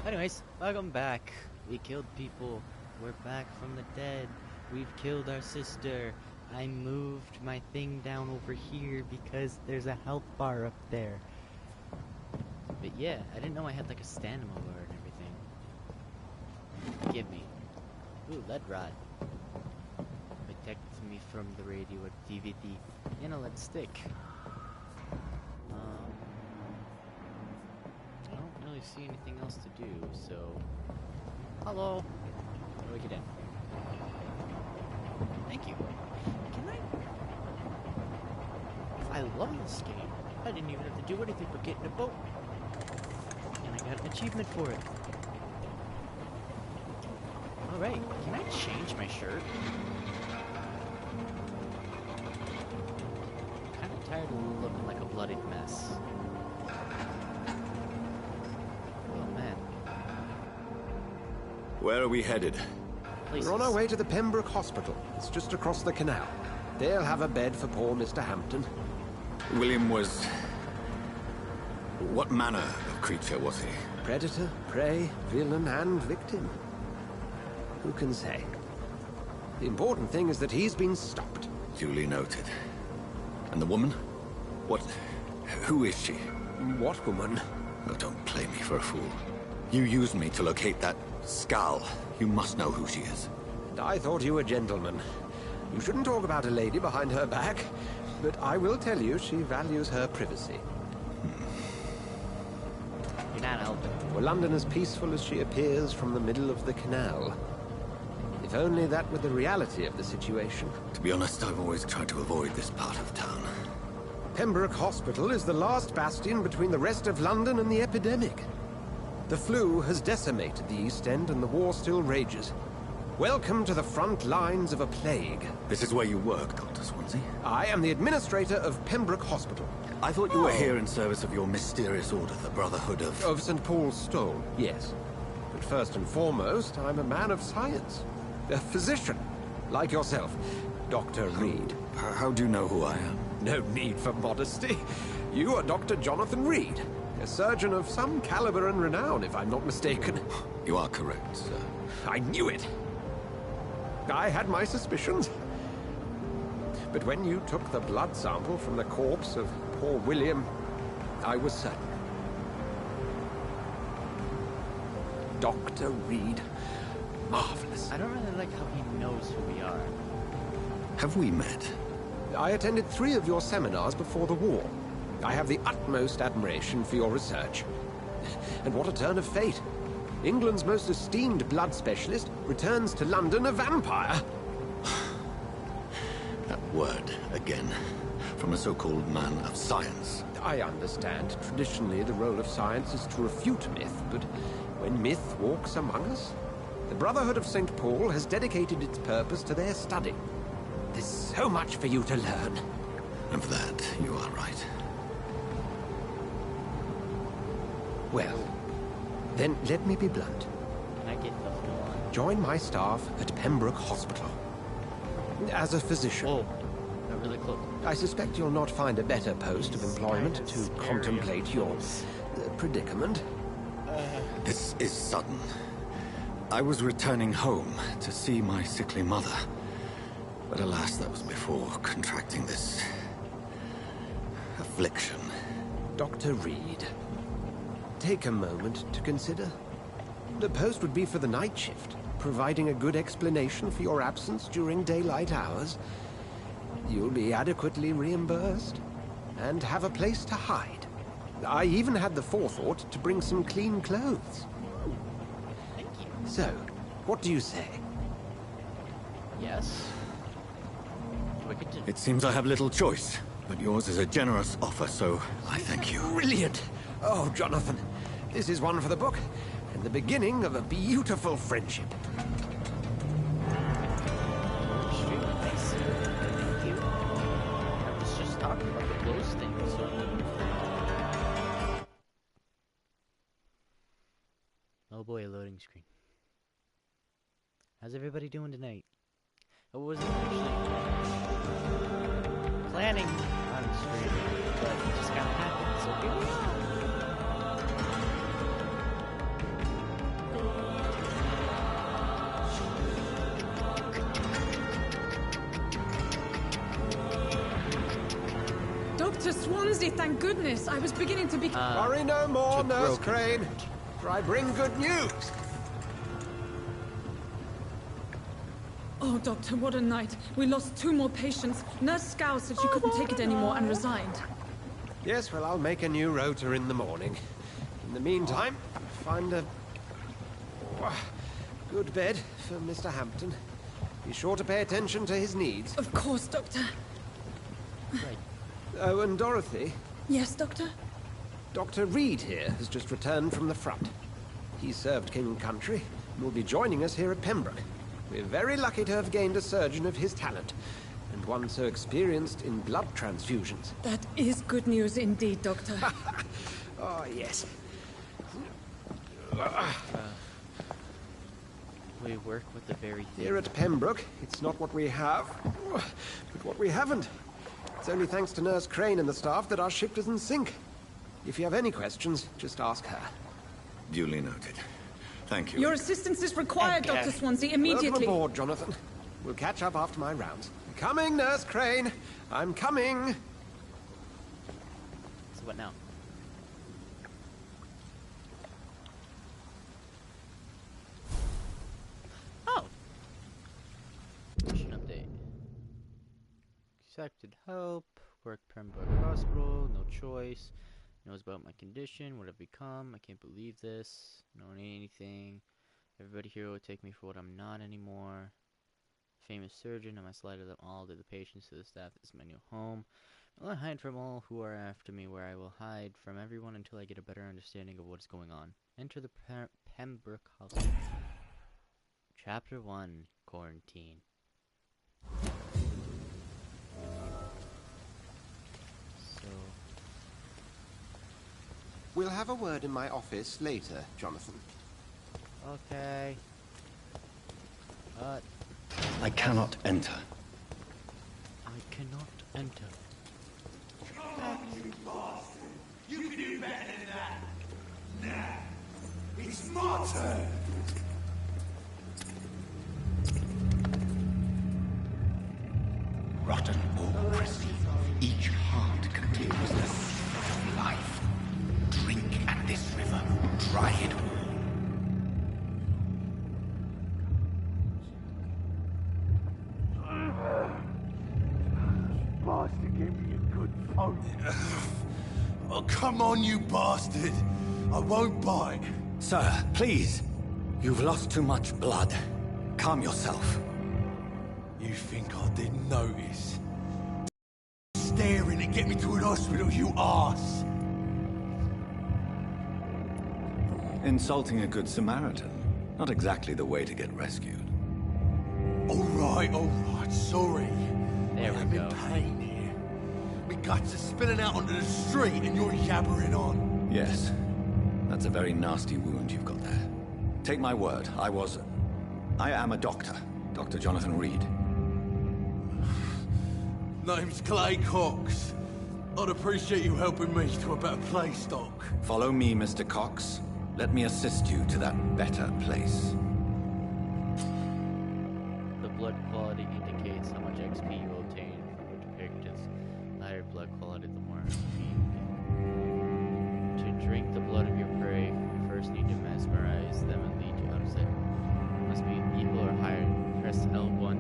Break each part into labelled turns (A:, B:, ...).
A: Anyways, welcome back. We killed people. We're back from the dead. We've killed our sister. I moved my thing down over here because there's a health bar up there. But yeah, I didn't know I had like a stamina bar and everything. Give me. Ooh, lead rod. Protects me from the radioactivity. And a lead stick. I don't really see anything else to do, so... Hello! How do I get in? Thank you. Can I love this game. I didn't even have to do anything but get in a boat. And I got an achievement for it. Alright, can I change my shirt? I'm kinda tired of looking like a bloodied mess. Oh man.
B: Where are we headed?
A: Places.
C: We're on our way to the Pembroke Hospital. It's just across the canal. They'll have a bed for poor Mr. Hampton.
B: William was... What manner of creature was he?
C: Predator, prey, villain, and victim. Who can say? The important thing is that he's been stopped.
B: Duly noted. And the woman? What... Who is she?
C: What woman?
B: Oh, don't play me for a fool. You used me to locate that skull. You must know who she is.
C: I thought you were a gentleman. You shouldn't talk about a lady behind her back, but I will tell you she values her privacy.
A: You're not helping.
C: Were London as peaceful as she appears from the middle of the canal? If only that were the reality of the situation.
B: To be honest, I've always tried to avoid this part of town.
C: Pembroke Hospital is the last bastion between the rest of London and the epidemic. The flu has decimated the East End and the war still rages. Welcome to the front lines of a plague.
B: This is where you work, Dr. Swansea?
C: I am the administrator of Pembroke Hospital.
B: I thought you were here in service of your mysterious order, the Brotherhood of...
C: Of St. Paul's Stole, yes. But first and foremost, I'm a man of science. A physician, like yourself, Dr. Reed.
B: How do you know who I am?
C: No need for modesty. You are Dr. Jonathan Reed, a surgeon of some caliber and renown, if I'm not mistaken.
B: You are correct, sir.
C: I knew it. I had my suspicions. But when you took the blood sample from the corpse of poor William, I was certain. Dr. Reed. Marvelous.
A: I don't really like how he knows who we are.
B: Have we met?
C: I attended 3 of your seminars before the war. I have the utmost admiration for your research. And what a turn of fate. England's most esteemed blood specialist returns to London a vampire.
B: That word, again. From a so-called man of science.
C: I understand. Traditionally, the role of science is to refute myth, but when myth walks among us, the Brotherhood of St. Paul has dedicated its purpose to their study. There's so much for you to learn.
B: And for that, you are right.
C: Well, then let me be blunt.
A: Can I get the flu on?
C: Join my staff at Pembroke Hospital. As a physician.
A: Whoa. Not really close.
C: I suspect you'll not find a better post of employment to contemplate your predicament.
B: This is sudden. I was returning home to see my sickly mother. But alas, that was before contracting this... affliction.
C: Dr. Reed, take a moment to consider. The post would be for the night shift, providing a good explanation for your absence during daylight hours. You'll be adequately reimbursed, and have a place to hide. I even had the forethought to bring some clean clothes.
A: Thank you.
C: So, what do you say?
A: Yes. We could do...
B: It seems I have little choice, but yours is a generous offer, so I thank you.
C: Brilliant! Oh, Jonathan, this is one for the book, and the beginning of a beautiful friendship.
A: Extremely nice. Thank you. I was just talking about the clothes thing, so... Oh boy, a loading screen. How's everybody doing tonight? I wasn't actually planning on streaming, but it just kind of happened, so here we are.
D: Swansea, thank goodness. I was beginning to be...
C: Worry no more,
A: to
C: Nurse
A: broken.
C: Crane. For I bring good news.
D: Oh, Doctor, what a night. We lost 2 more patients. Nurse Scow said she couldn't take it anymore and resigned.
C: Yes, well, I'll make a new rota in the morning. In the meantime, find a good bed for Mr. Hampton. Be sure to pay attention to his needs.
D: Of course, Doctor.
A: Right.
C: Oh, and Dorothy,
D: Yes, Doctor?
C: Dr. Reed here has just returned from the front. He served King and Country and will be joining us here at Pembroke. We're very lucky to have gained a surgeon of his talent, and one so experienced in blood transfusions.
D: That is good news indeed, Doctor.
C: Oh, yes.
A: We work with the very thing.
C: Here at Pembroke, it's not what we have, but what we haven't. It's only thanks to Nurse Crane and the staff that our ship doesn't sink. If you have any questions, just ask her.
B: Duly noted. Thank you.
D: Your assistance is required,
A: Okay.
D: Dr. Swansea,
C: Welcome
D: immediately.
C: aboard, Jonathan. We'll catch up after my rounds. Coming, Nurse Crane. I'm coming.
A: So what now? Oh! Mission update. Accepted help. Work Pembroke Hospital. No choice. Knows about my condition. What I've become. I can't believe this. No one anything. Everybody here will take me for what I'm not anymore. Famous surgeon. I must lie to them all, to the patients, to the staff. This is my new home. I will hide from all who are after me, where I will hide from everyone until I get a better understanding of what is going on. Enter the Pembroke Hospital. Chapter 1. Quarantine. So...
C: We'll have a word in my office later, Jonathan.
A: Okay.
B: I cannot enter.
A: I cannot enter.
E: You can do better than that. Now, it's my turn.
B: Rotten or crystal, each heart contains the soul of life. Drink at this river, try it all.
E: Bastard gave me a good phone. Oh, come on, you bastard. I won't bite.
B: Sir, please. You've lost too much blood. Calm yourself.
E: You think I didn't notice? Staring to get me to an hospital, you arse.
B: Insulting a good Samaritan. Not exactly the way to get rescued.
E: All right, sorry.
A: There we
E: I'm
A: go.
E: in pain here. My guts are spilling out onto the street and you're yabbering on.
B: Yes. That's a very nasty wound you've got there. Take my word, I am a doctor. Dr. Jonathan Reed.
E: Name's Clay Cox. I'd appreciate you helping me to a better place, Doc.
B: Follow me, Mr. Cox. Let me assist you to that better place.
A: The blood quality indicates how much XP you obtain from which characters. The higher blood quality, the more XP you get. To drink the blood of your prey, you first need to mesmerize them and lead you out of sight. Must be equal or higher. Press L1.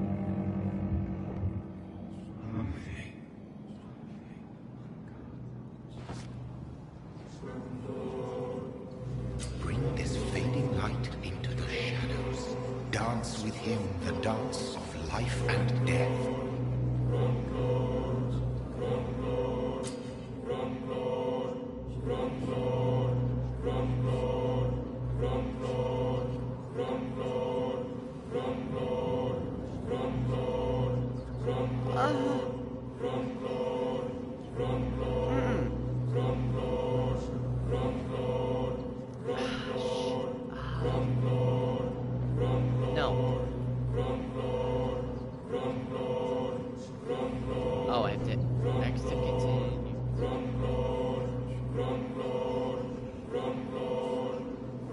F: Bring this fading light into the shadows. Dance with him the dance of life and death.
A: No. Oh, I have to X to continue.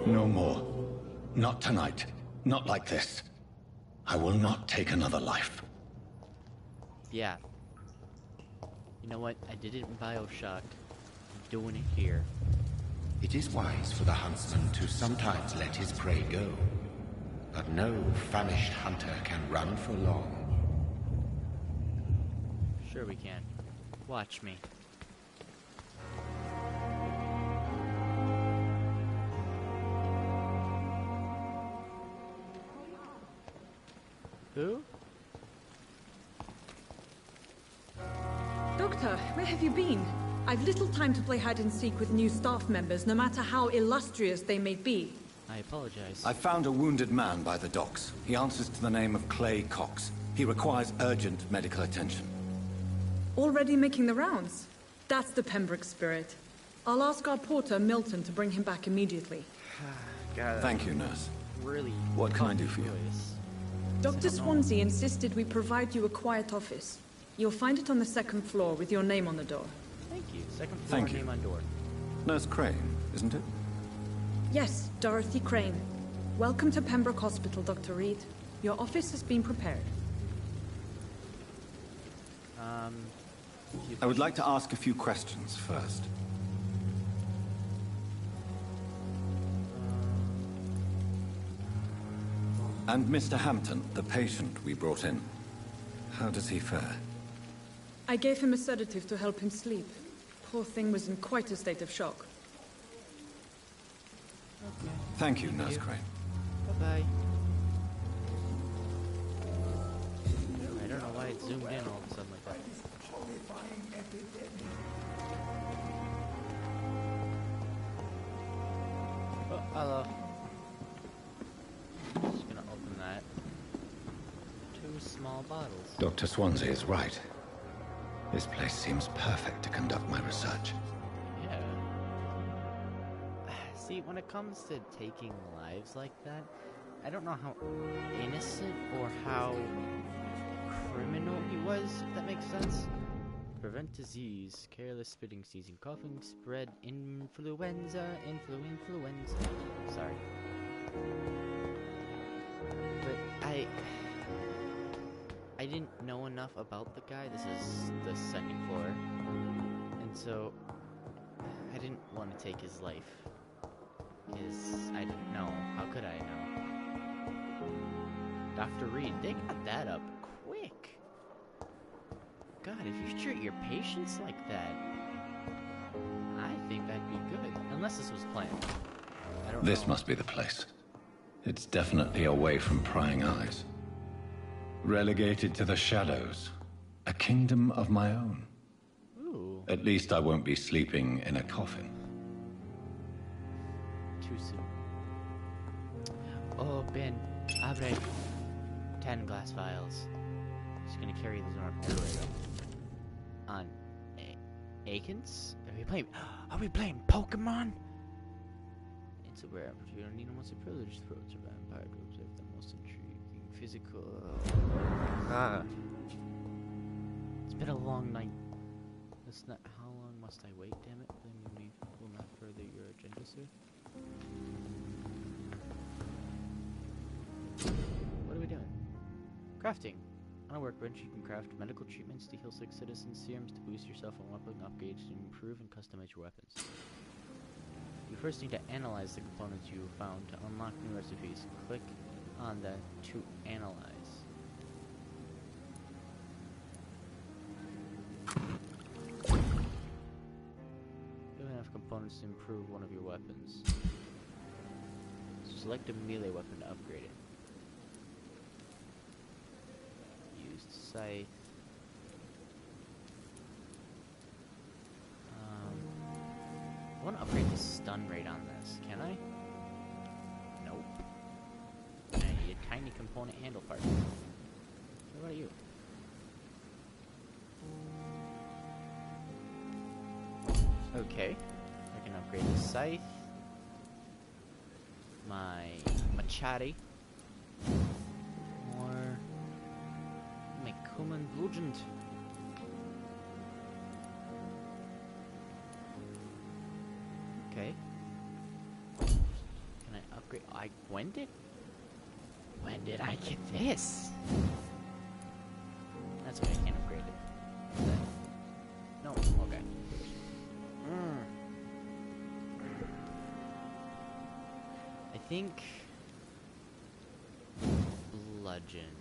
B: No more. Not tonight. Not like this. I will not take another life.
A: Yeah. You know what? I did it in Bioshock. I'm doing it here.
F: It is wise for the huntsman to sometimes let his prey go. But no famished hunter can run for long.
A: Sure we can. Watch me. Who?
D: Doctor, where have you been? I've little time to play hide and seek with new staff members, no matter how illustrious they may be.
A: I apologize.
B: I found a wounded man by the docks. He answers to the name of Clay Cox. He requires urgent medical attention.
D: Already making the rounds? That's the Pembroke spirit. I'll ask our porter, Milton, to bring him back immediately.
B: Thank you, nurse.
A: Really?
B: What can I do for you?
D: Dr. Swansea insisted we provide you a quiet office. You'll find it on the second floor with your name on the door.
A: Thank you. Second floor,
B: Thank you.
A: name on door.
B: Nurse Crane, isn't it?
D: Yes, Dorothy Crane. Welcome to Pembroke Hospital, Dr. Reed. Your office has been prepared.
B: I would like to ask a few questions first. And Mr. Hampton, the patient we brought in. How does he fare?
D: I gave him a sedative to help him sleep. Poor thing was in quite a state of shock.
A: Okay.
B: Thank you, Nurse Crane.
A: Bye-bye. I don't know why it zoomed in all of a sudden like that. Oh, hello. Just gonna open that. 2 small bottles.
B: Dr. Swansea is right. This place seems perfect to conduct my research.
A: Yeah. See, when it comes to taking lives like that, I don't know how innocent or how criminal he was, if that makes sense. Prevent disease, careless spitting, sneezing, coughing, spread influenza. Sorry. But I didn't know enough about the guy. This is the second floor. And so I didn't want to take his life. Because I didn't know. How could I know? Dr. Reed, they got that up quick. God, if you treat your patients like that, I think that'd be good. Unless this was planned. I don't know.
B: This must be the place. It's definitely away from prying eyes. Relegated to the shadows. A kingdom of my own.
A: Ooh.
B: At least I won't be sleeping in a coffin.
A: Too soon. Oh, Ben. Abre. 10 glass vials. Just gonna carry these on our radar. On Akins? Are we playing Pokemon? It's a rare opportunity and wants a privilege throats a vampire to observe the most intriguing physical. It's been a long night. That's not. How long must I wait? Damn it! Then we will not further your agenda, sir. What are we doing? Crafting. On a workbench, you can craft medical treatments to heal sick citizens, serums to boost yourself, and weapon upgrades to improve and customize your weapons. You first need to analyze the components you found to unlock new recipes. Click on the to analyze. You have enough components to improve one of your weapons. Select a melee weapon to upgrade it. Scythe. I want to upgrade the stun rate on this. Can I? Nope. I need a tiny component handle part. What about you? Okay. I can upgrade the scythe. My machete. Common Bludgeoned. Okay. Can I upgrade? When did I get this? That's why I can't upgrade it. think bludgeon.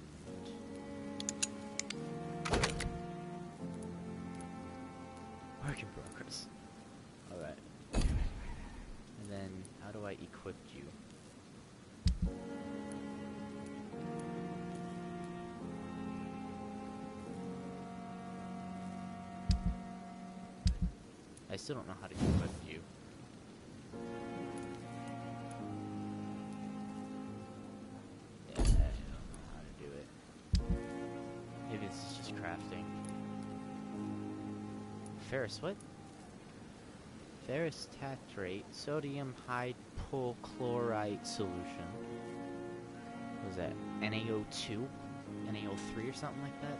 A: Work in progress. Alright. And then, how do I equip you? I still don't know how to equip you. Yeah, I don't know how to do it. Maybe this is just crafting. Ferrous, what? Ferrous tatrate, sodium hypochlorite solution. What was that? NaO2? NaO3 or something like that?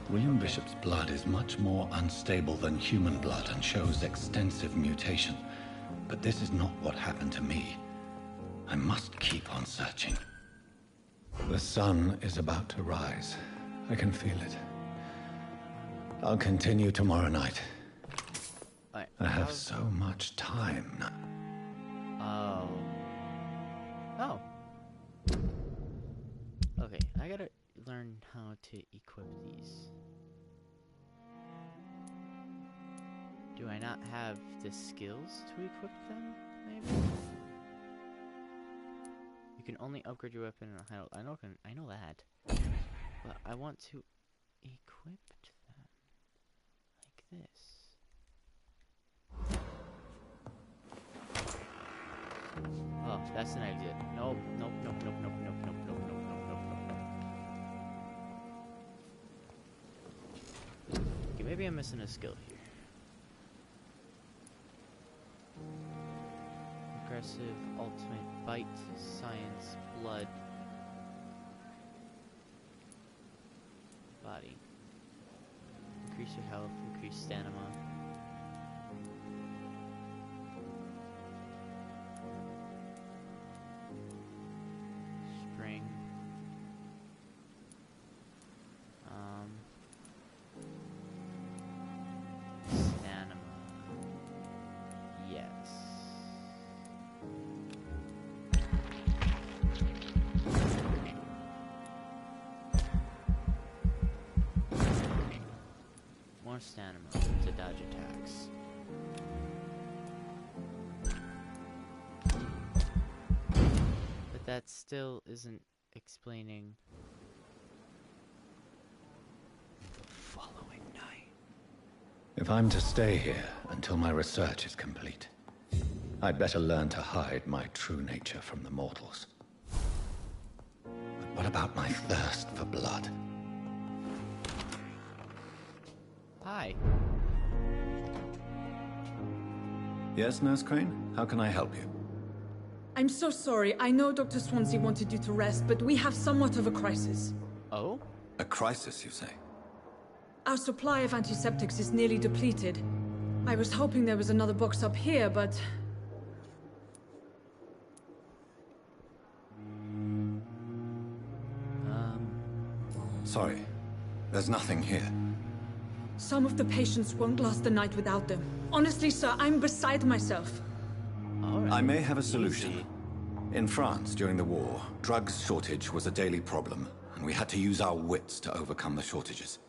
B: William Bishop's blood is much more unstable than human blood and shows extensive mutation. But this is not what happened to me. I must keep on searching. The sun is about to rise. I can feel it. I'll continue tomorrow night.
A: Alright,
B: I have so much time now.
A: Oh. Okay, I gotta learn how to equip these. Do I not have the skills to equip them, maybe? You can only upgrade your weapon and handle. I know that. But I want to equip them like this. Oh, that's an exit. Nope, nope, nope, nope, nope, nope, nope, nope, nope, nope, nope, nope, nope. Okay, maybe I'm missing a skill here. Aggressive, ultimate, bite, science, blood, body. Increase your health, increase stamina. Spring. Stamina. Yes. More stamina to dodge attacks. But that still isn't explaining the following night.
B: If I'm to stay here until my research is complete, I'd better learn to hide my true nature from the mortals. But what about my thirst for blood?
A: Hi.
B: Yes, Nurse Crane? How can I help you?
D: I'm so sorry. I know Dr. Swansea wanted you to rest, but we have somewhat of a crisis.
A: Oh?
B: A crisis, you say?
D: Our supply of antiseptics is nearly depleted. I was hoping there was another box up here, but...
B: Sorry. There's nothing here.
D: Some of the patients won't last the night without them. Honestly, sir, I'm beside myself.
A: Alright.
B: I may have a solution. In France, during the war, drugs shortage was a daily problem, and we had to use our wits to overcome the shortages.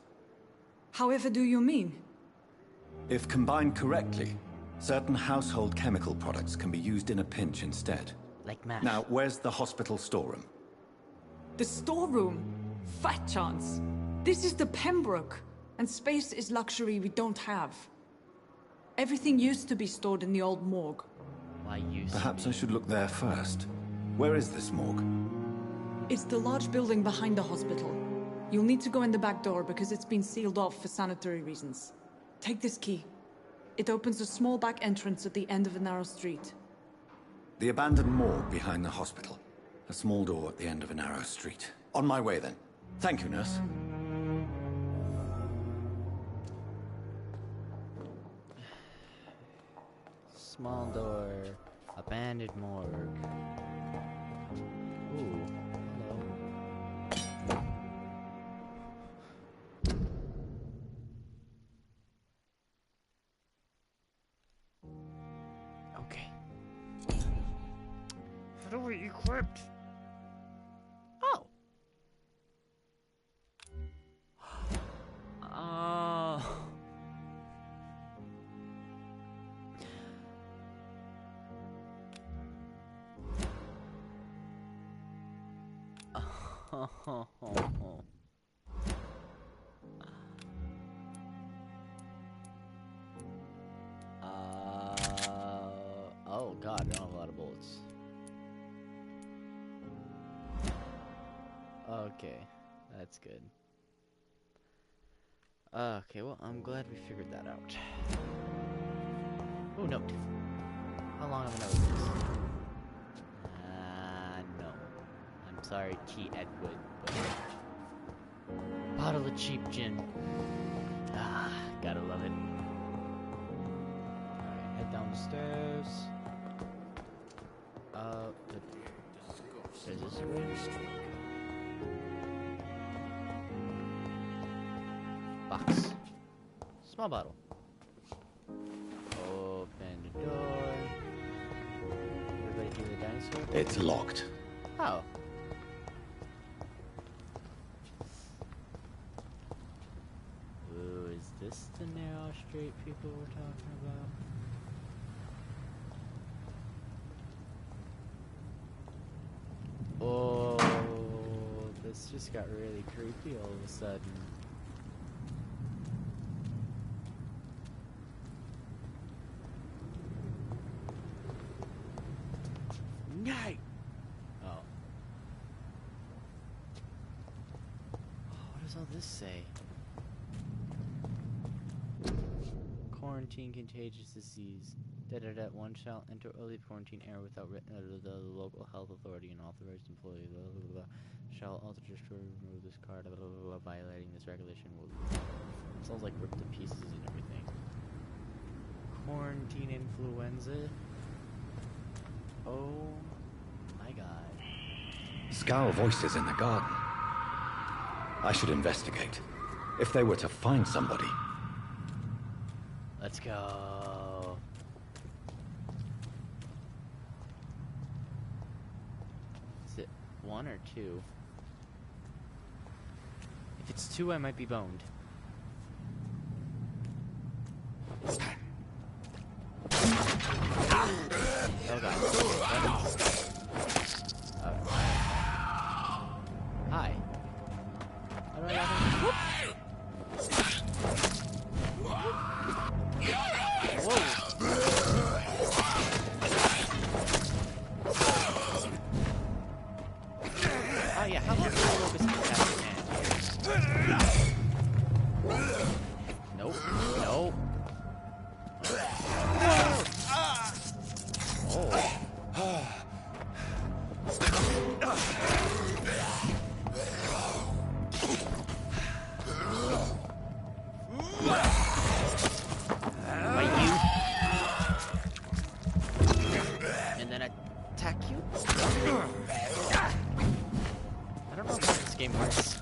D: However do you mean?
B: If combined correctly, certain household chemical products can be used in a pinch instead.
A: Like math.
B: Now, where's the hospital storeroom?
D: The storeroom? Fat chance. This is the Pembroke, and space is luxury we don't have. Everything used to be stored in the old morgue.
A: Why used
B: Perhaps
A: to
B: I
A: be?
B: should look there first. Where is this morgue?
D: It's the large building behind the hospital. You'll need to go in the back door because it's been sealed off for sanitary reasons. Take this key. It opens a small back entrance at the end of a narrow street.
B: The abandoned morgue behind the hospital. A small door at the end of a narrow street. On my way then. Thank you, nurse.
A: Small door, abandoned morgue. Ooh, hello. Okay. fully equipped. Oh. Oh. Oh god, I don't have a lot of bullets. Okay, that's good. Okay, well, I'm glad we figured that out. Oh, note. How long of a note is this? No. I'm sorry, Key Edward, but... Bottle of cheap gin. Ah, gotta love it. Alright, head down the stairs. Is this a way? Box. Small bottle. Open the door. Everybody do the dinosaur?
B: It's locked.
A: Oh. Ooh, is this the narrow straight people we're talking about? Oh, this just got really creepy all of a sudden. Night! Oh. What does all this say? Quarantine contagious disease. One shall enter early quarantine area without written letter of the local health authority and authorized employee. Blah, blah, blah, blah. Shall alter, destroy, remove this card. Blah, blah, blah, blah. Violating this regulation will. Sounds like ripped to pieces and everything. Quarantine influenza. Oh my god.
B: Scowl voices in the garden. I should investigate. If they were to find somebody.
A: Let's go. Is it 1 or 2? If it's 2, I might be boned. Oh god. Hi. How do I Whoa! Oh yeah, how about focus on that hand? Nope. Nope. Oh. Bite you. And then attack you? I don't know how this game works.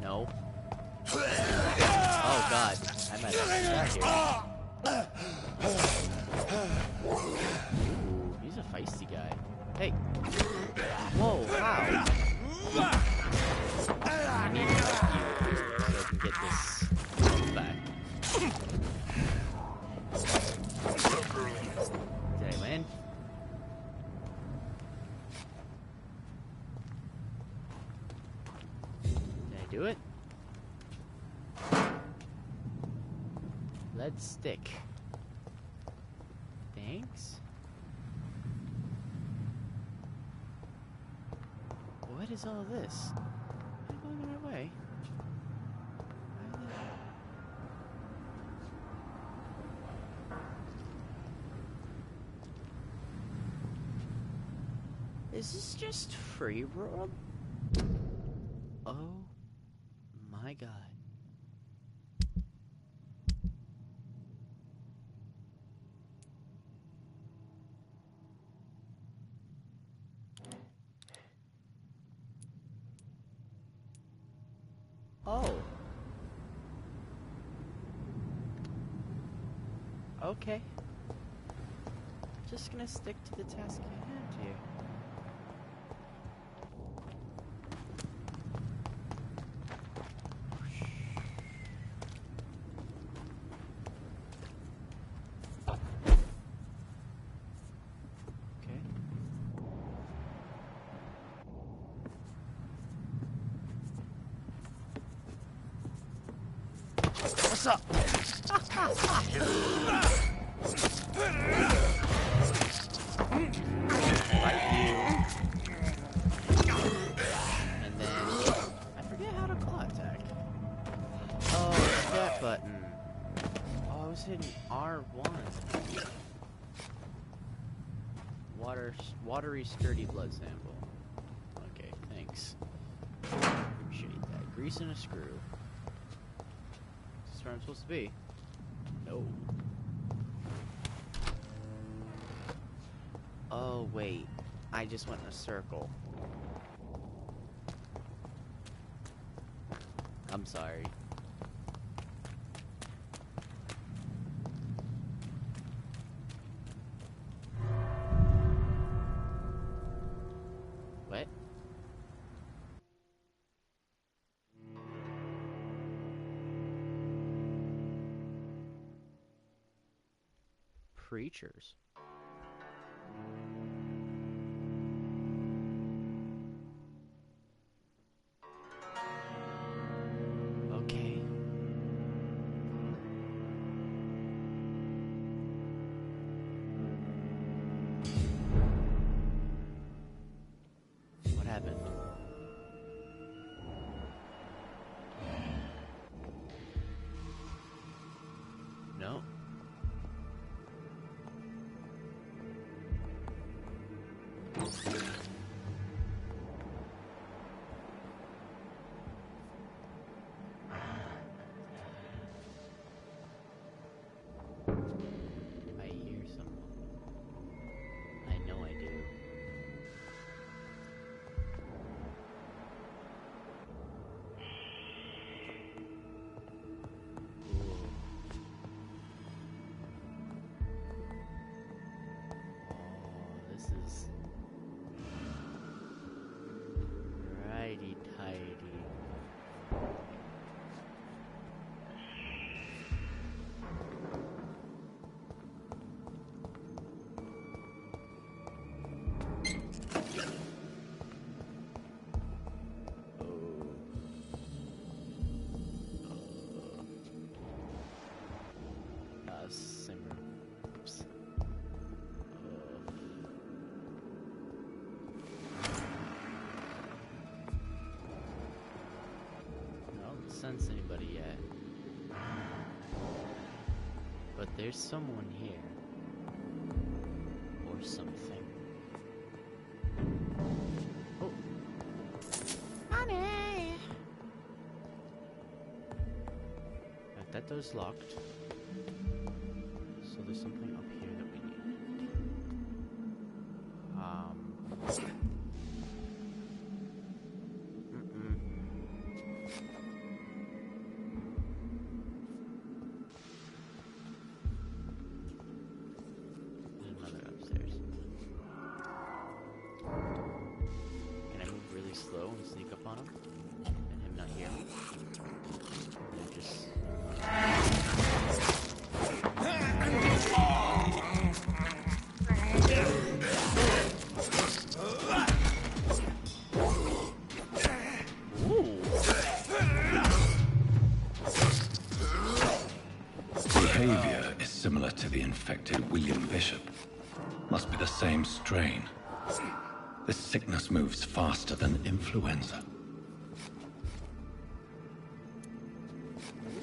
A: No. Oh god, I might have to die here. Ooh, he's a feisty guy. Hey. Whoa, how? I need to help you so I can get this health back. Did I land? Did I do it? Lead stick. Thanks. What is all this? Am I going the right way? Is this just free world? Oh my god. Oh. Okay. Just gonna stick to the task at hand here. Okay. What's up? And then I forget how to claw attack. Oh, it's that button. Oh, I was hitting R1. Watery, sturdy blood sample. Okay, thanks. Appreciate that. Grease and a screw. Is this where I'm supposed to be? No. Oh, wait. I just went in a circle. I'm sorry. What? Preachers. Okay. What happened? No. I hear someone. I know I do. Ooh. Oh, this is righty tighty. Simmer. Oops. I don't sense anybody yet. But there's someone here. Or something. Oh. Honey! That door's locked. So there's something up here that we need. There's another upstairs. Can I move really slow and sneak up on him? And him not hear me? And just...
B: Behavior is similar to the infected William Bishop. Must be the same strain. This sickness moves faster than influenza.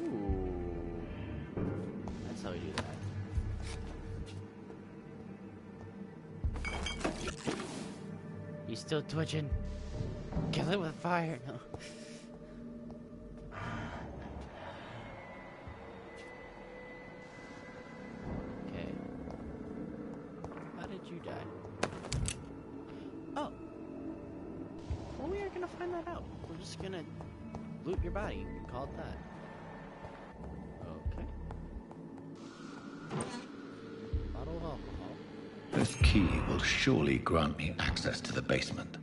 A: Ooh. That's how we do that. He's still twitching. Kill it with fire. No. Okay. How did you die? Oh. Well, we are gonna find that out. We're just gonna Loot your body. Call it that. Okay. Bottle of alcohol.
B: This key will surely grant me access to the basement.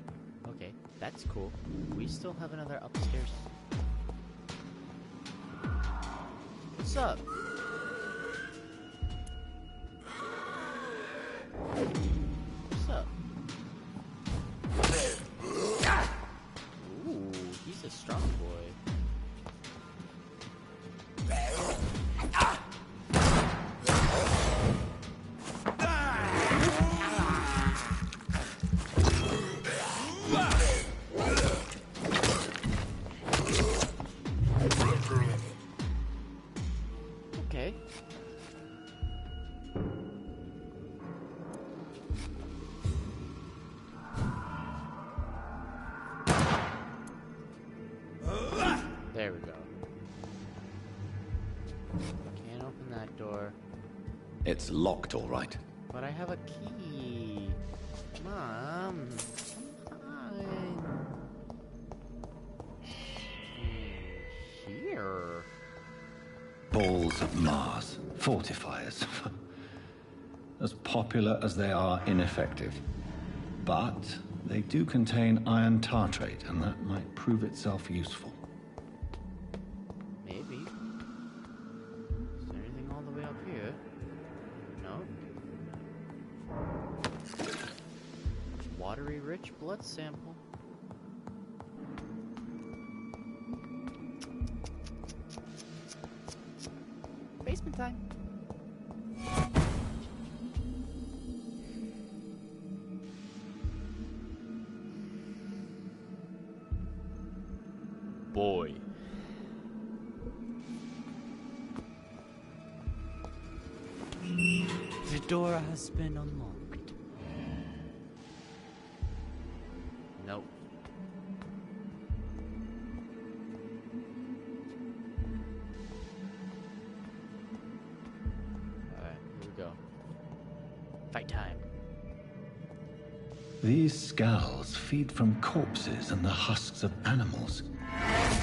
A: Okay, that's cool. We still have another upstairs. What's up? What's up? Ooh, he's a strong boy. Okay. There we go. Can't open that door.
B: It's locked, all right.
A: But I have a key. Mom. Come on. Here.
B: Balls of Mars. Fortifiers. As popular as they are ineffective. But they do contain iron tartrate, and that might prove itself useful.
A: Maybe. Is there anything all the way up here? No. Watery rich blood sample. Basement time. Boy. The door has been unlocked. Nope. Alright, here we go. Fight time.
B: These skulls feed from corpses and the husks of animals.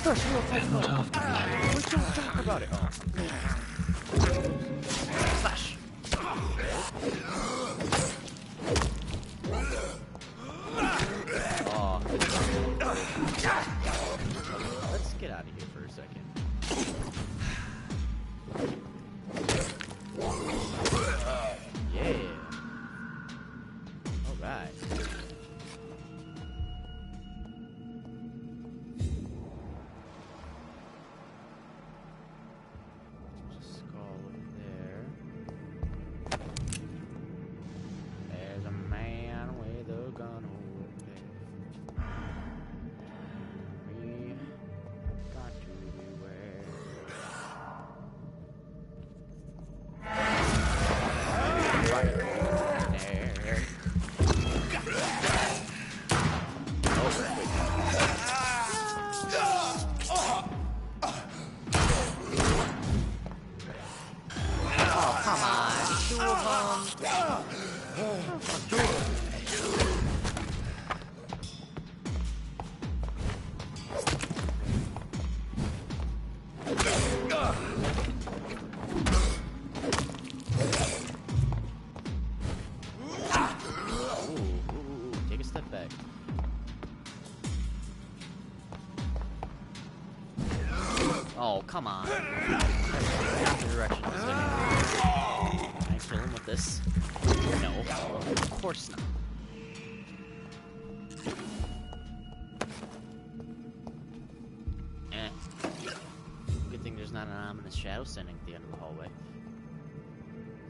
A: First, we'll
B: They're not after blood.
A: Let's just talk about it. Oh. Slash. Oh. Let's get out of here for a second. Yeah. All right. Skull over there. There's a man with a gun over there. We have got to beware. Right there. Oh, come on. Two of them. Ooh, take a step back. Oh, come on. Not the direction I was heading. Can I kill him with this? No. Of course not. Eh. Good thing there's not an ominous shadow standing at the end of the hallway. Is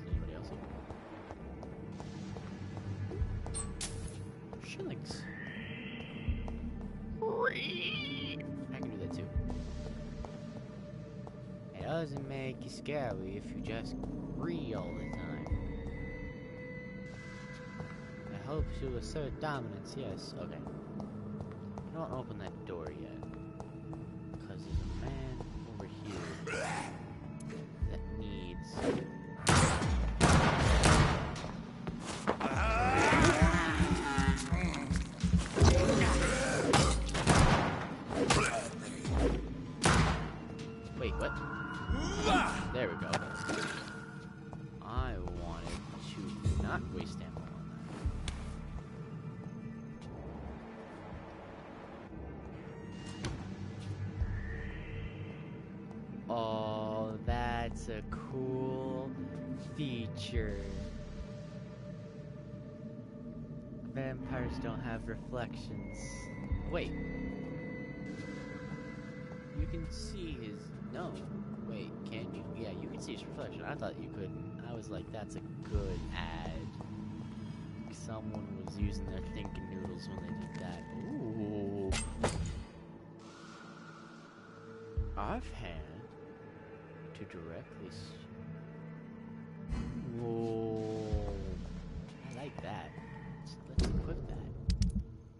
A: anybody else here? Shillings. I can do that too. It doesn't make you scary if you just agree all the time. I hope to assert dominance, yes. Okay. Don't open that door yet. Because there's a man over here that needs... There we go. I wanted to not waste ammo on that. Oh, that's a cool feature. Vampires don't have reflections. Wait. You can see his... No. Wait, can you? Yeah, you can see his reflection. I thought you couldn't. I was like, that's a good ad. Someone was using their thinking noodles when they did that. Ooh. Offhand. To directly... Whoa. I like that. Let's equip that.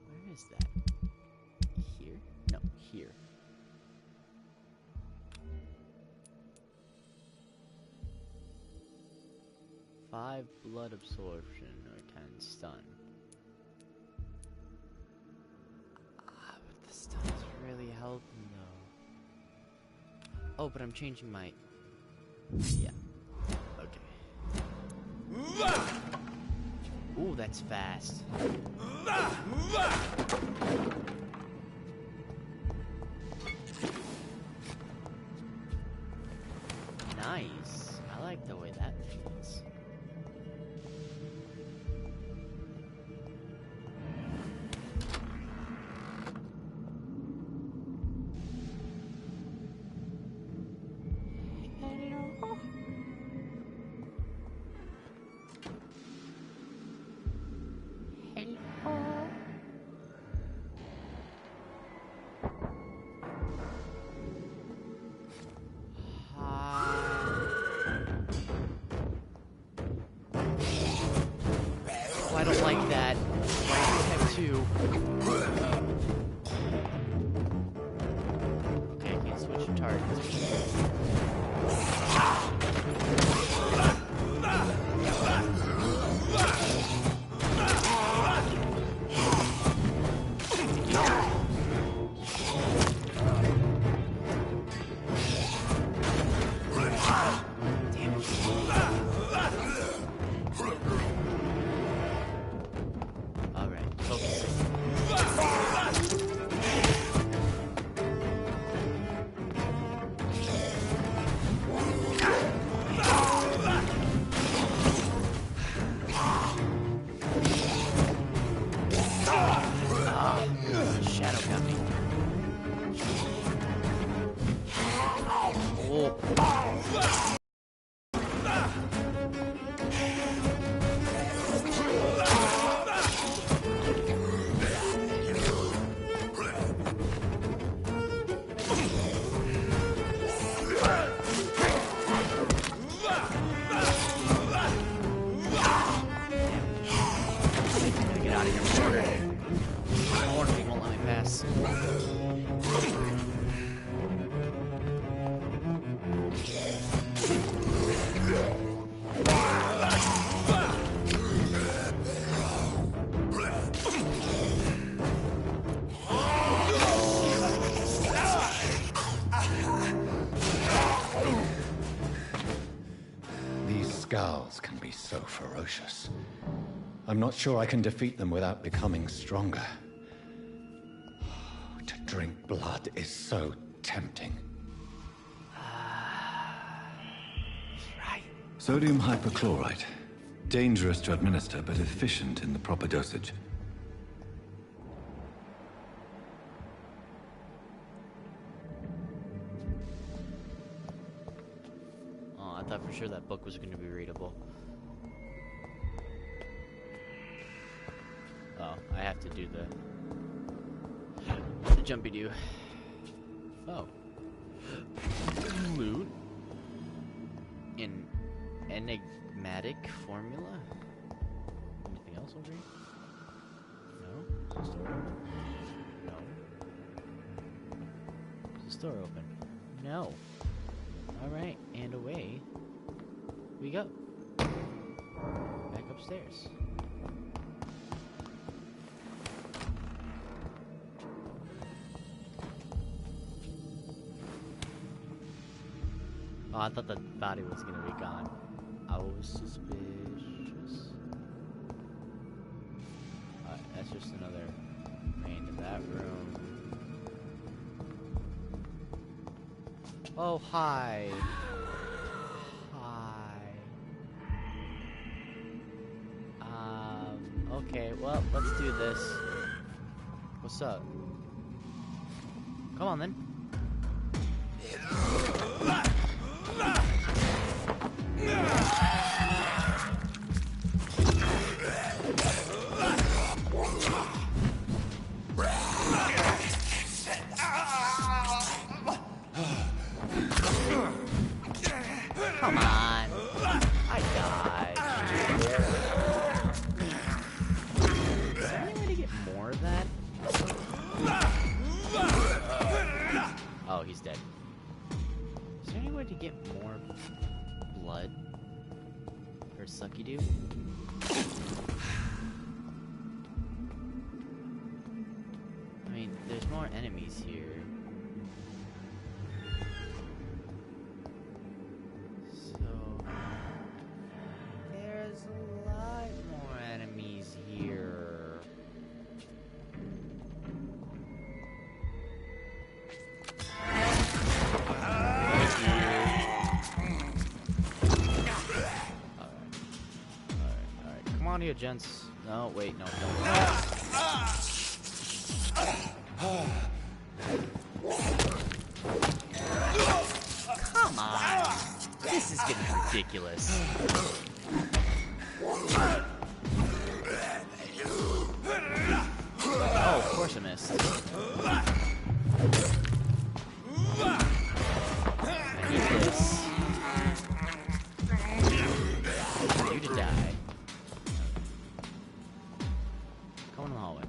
A: Where is that? Here? No, here. Five blood absorption or 10 stun. But the stun is really helping though. Oh, but I'm changing my... Yeah. Okay. Ooh, that's fast. Nice. I like the way that feels. I don't like that. I have two. Okay, I can't switch to targets.
B: Skulls can be so ferocious. I'm not sure I can defeat them without becoming stronger. To drink blood is so tempting.
A: Right.
B: Sodium hypochlorite. Dangerous to administer, but efficient in the proper dosage.
A: I thought for sure that book was going to be readable. Oh, I have to do the jumpy do. Oh. Loot. An enigmatic formula? Anything else over here? No? Is the store open? No. Is the store open? No. Alright, and away we go. Back upstairs. Oh, I thought the body was gonna be gone. I was suspicious. That's just another way into that room. Oh, hi. Hi. Okay, well, let's do this. What's up? Come on, then. Come on. I died. Is there any way to get more of that? Oh, he's dead. Is there any way to get more blood for Sucky Dude? I mean, there's more enemies here. So there's a lot more enemies here. Alright. Come on here, gents. No, wait, no, don't. Come on. This is getting ridiculous. Oh, of course I missed. I need this. You to die. Come in the hallway.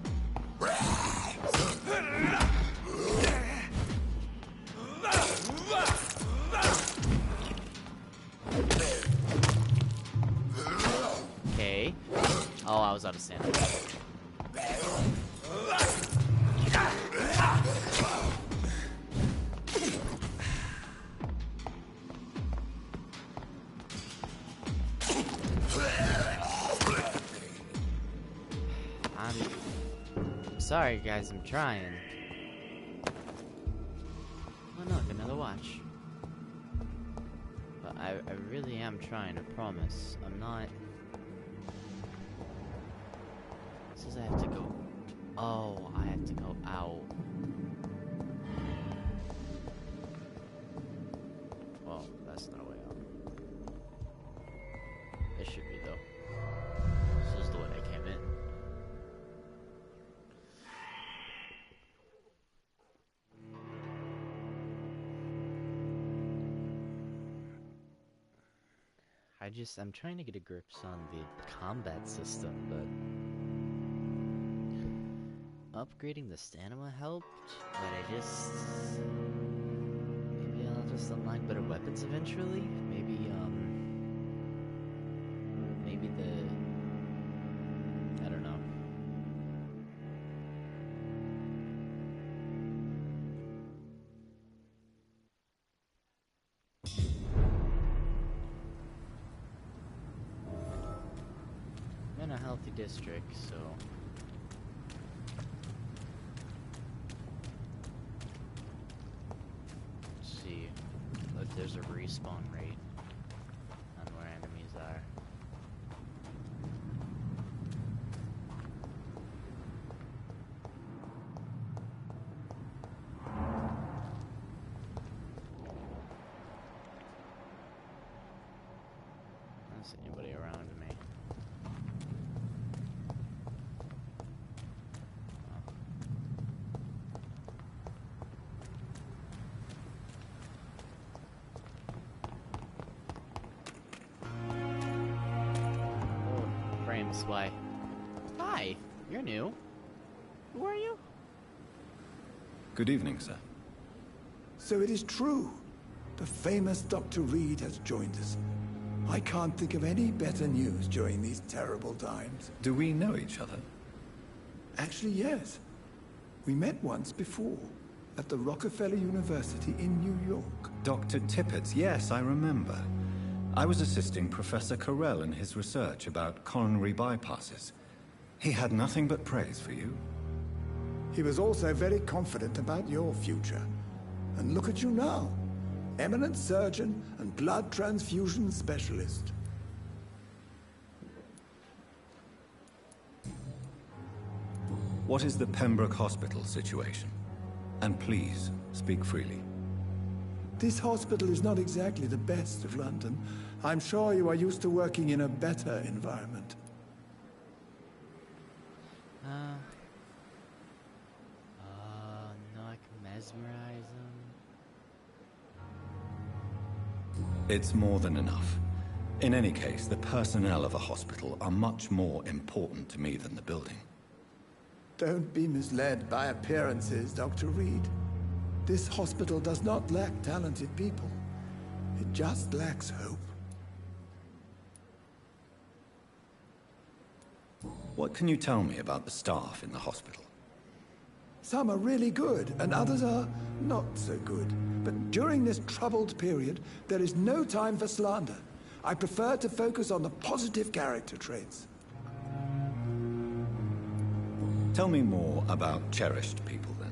A: Okay. Oh, I was out of stamina. I'm sorry, guys. I'm trying. Oh, look, another watch. But I really am trying, I promise. I'm not... It says I have to go... Oh, I have to go out. Well, that's not a way out. It should be, though. This is the way I came in. I'm trying to get a grip on the combat system, but upgrading the stamina helped, but maybe I'll just unlock better weapons eventually. Maybe I don't know. I'm in a healthy district, so let's see if there's a respawn rate on where enemies are. I don't see anybody around me. Why? Hi, you're new. Who are you?
B: Good evening, sir.
E: So it is true. The famous Dr. Reed has joined us. I can't think of any better news during these terrible times.
B: Do we know each other?
E: Actually, yes. We met once before, at the Rockefeller University in New York.
B: Dr. Tippett, yes, I remember. I was assisting Professor Carell in his research about coronary bypasses. He had nothing but praise for you.
E: He was also very confident about your future. And look at you now. Eminent surgeon and blood transfusion specialist.
B: What is the Pembroke Hospital situation? And please, speak freely.
E: This hospital is not exactly the best of London. I'm sure you are used to working in a better environment.
A: No, I can mesmerize him.
B: It's more than enough. In any case, the personnel of a hospital are much more important to me than the building.
E: Don't be misled by appearances, Dr. Reed. This hospital does not lack talented people. It just lacks hope.
B: What can you tell me about the staff in the hospital?
E: Some are really good, and others are not so good. But during this troubled period, there is no time for slander. I prefer to focus on the positive character traits.
B: Tell me more about cherished people, then.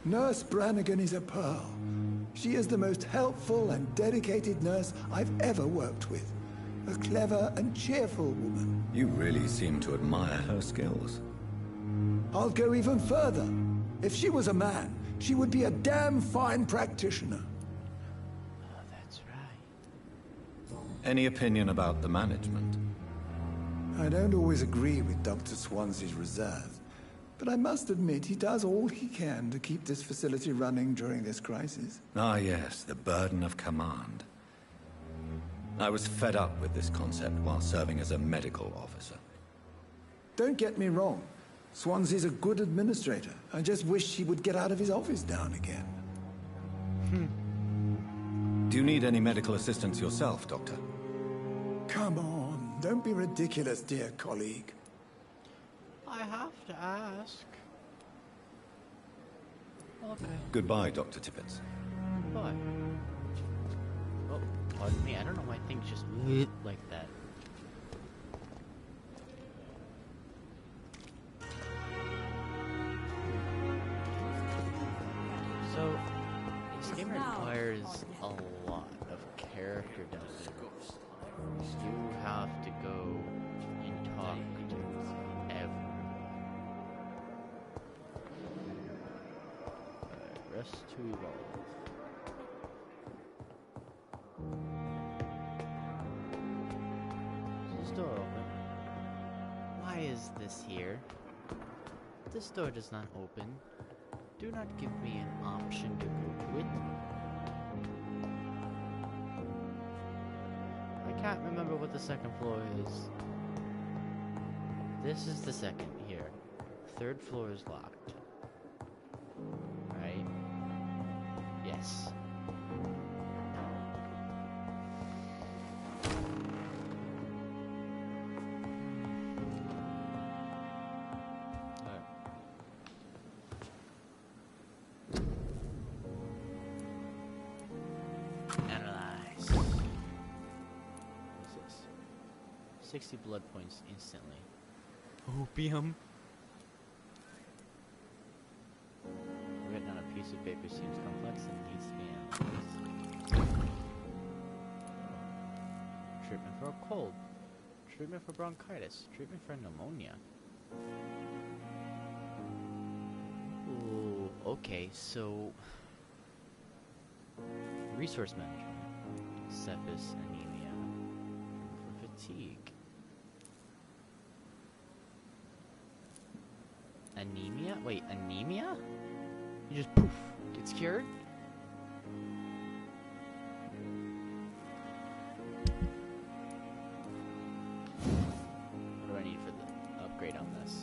E: Nurse Brannigan is a pearl. She is the most helpful and dedicated nurse I've ever worked with. A clever and cheerful woman.
B: You really seem to admire her skills.
E: I'll go even further. If she was a man, she would be a damn fine practitioner.
A: Oh, that's right.
B: Any opinion about the management?
E: I don't always agree with Dr. Swansea's reserve, but I must admit he does all he can to keep this facility running during this crisis.
B: Ah, yes, the burden of command. I was fed up with this concept while serving as a medical officer.
E: Don't get me wrong. Swansea's a good administrator. I just wish he would get out of his office now and again.
B: Do you need any medical assistance yourself, Doctor?
E: Come on, don't be ridiculous, dear colleague.
A: I have to ask. Okay.
B: Goodbye, Dr. Tippett.
A: Bye. Oh, pardon me. I don't know why things just like that. So, this game requires a lot of character development. You have to go and talk to everyone. Rest to evolve. Is this door open? Why is this here? This door does not open. Do not give me an option to go to it. I can't remember what the second floor is. This is the second here. Third floor is locked. Right? Yes. Analyze. What's this? 60 blood points instantly. Opium? Written on a piece of paper seems complex and needs to be analyzed. Treatment for a cold. Treatment for bronchitis. Treatment for pneumonia. Ooh, okay, so... Resource management. Sepsis, anemia. For fatigue. Anemia? Wait, anemia? You just poof, gets cured? What do I need for the upgrade on this?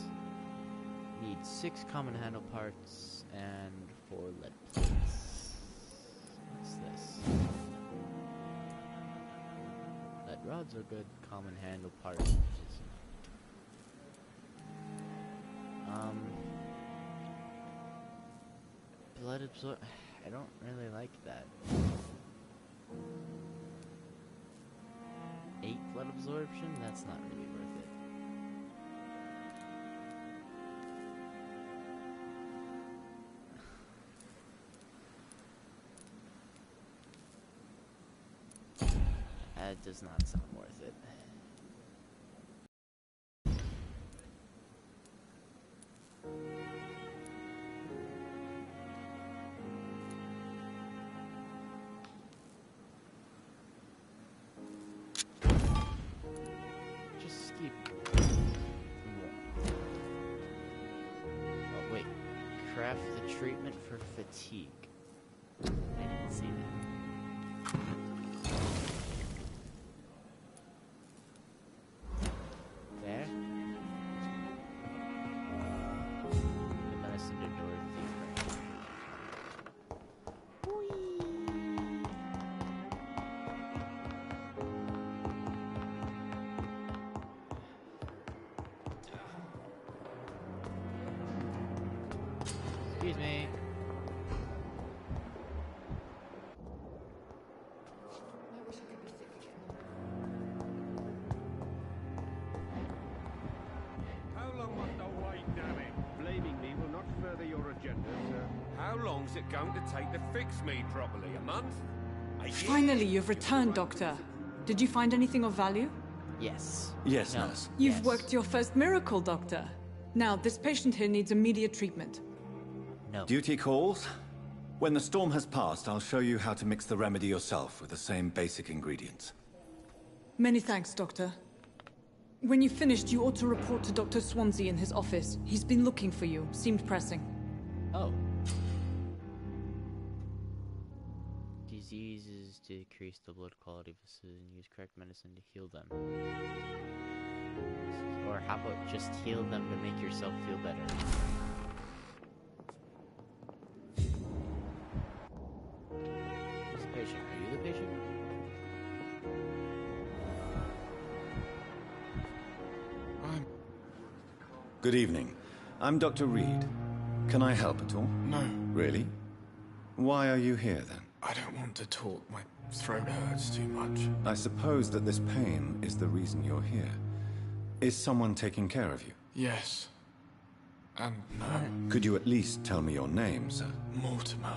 A: Need 6 common handle parts and 4 lead plates. What's this? Lead rods are good. Common handle parts, which is blood absorb. I don't really like that. 8 blood absorption? That's not really worth it. That does not sound worth it. Just keep... Oh, wait. Craft the treatment for fatigue. I didn't see that. There. The medicine to Dorothy. Excuse me.
G: How long must I wait, damn it? Blaming me will not further your agenda, sir. How long's it going to take to fix me properly? A month? A year?
D: Finally, you've returned, Doctor. Did you find anything of value?
A: Yes.
B: Yes,
A: No.
B: nurse.
D: You've
A: Yes.
D: worked your first miracle, Doctor. Now, this patient here needs immediate treatment.
A: No.
B: Duty calls. When the storm has passed, I'll show you how to mix the remedy yourself with the same basic ingredients.
D: Many thanks, Doctor. When you've finished, you ought to report to Dr. Swansea in his office. He's been looking for you. Seemed pressing.
A: Oh. Diseases decrease the blood quality of the citizen. Use correct medicine to heal them. Or how about just heal them to make yourself feel better? Who's the patient? Are you the patient?
B: Good evening. I'm Dr. Reed. Can I help at all?
H: No,
B: Really? Why are you here then?
H: I don't want to talk. My throat hurts too much.
B: I suppose that this pain is the reason you're here. Is someone taking care of you?
H: Yes. And no.
B: Could you at least tell me your name, sir?
H: Mortimer.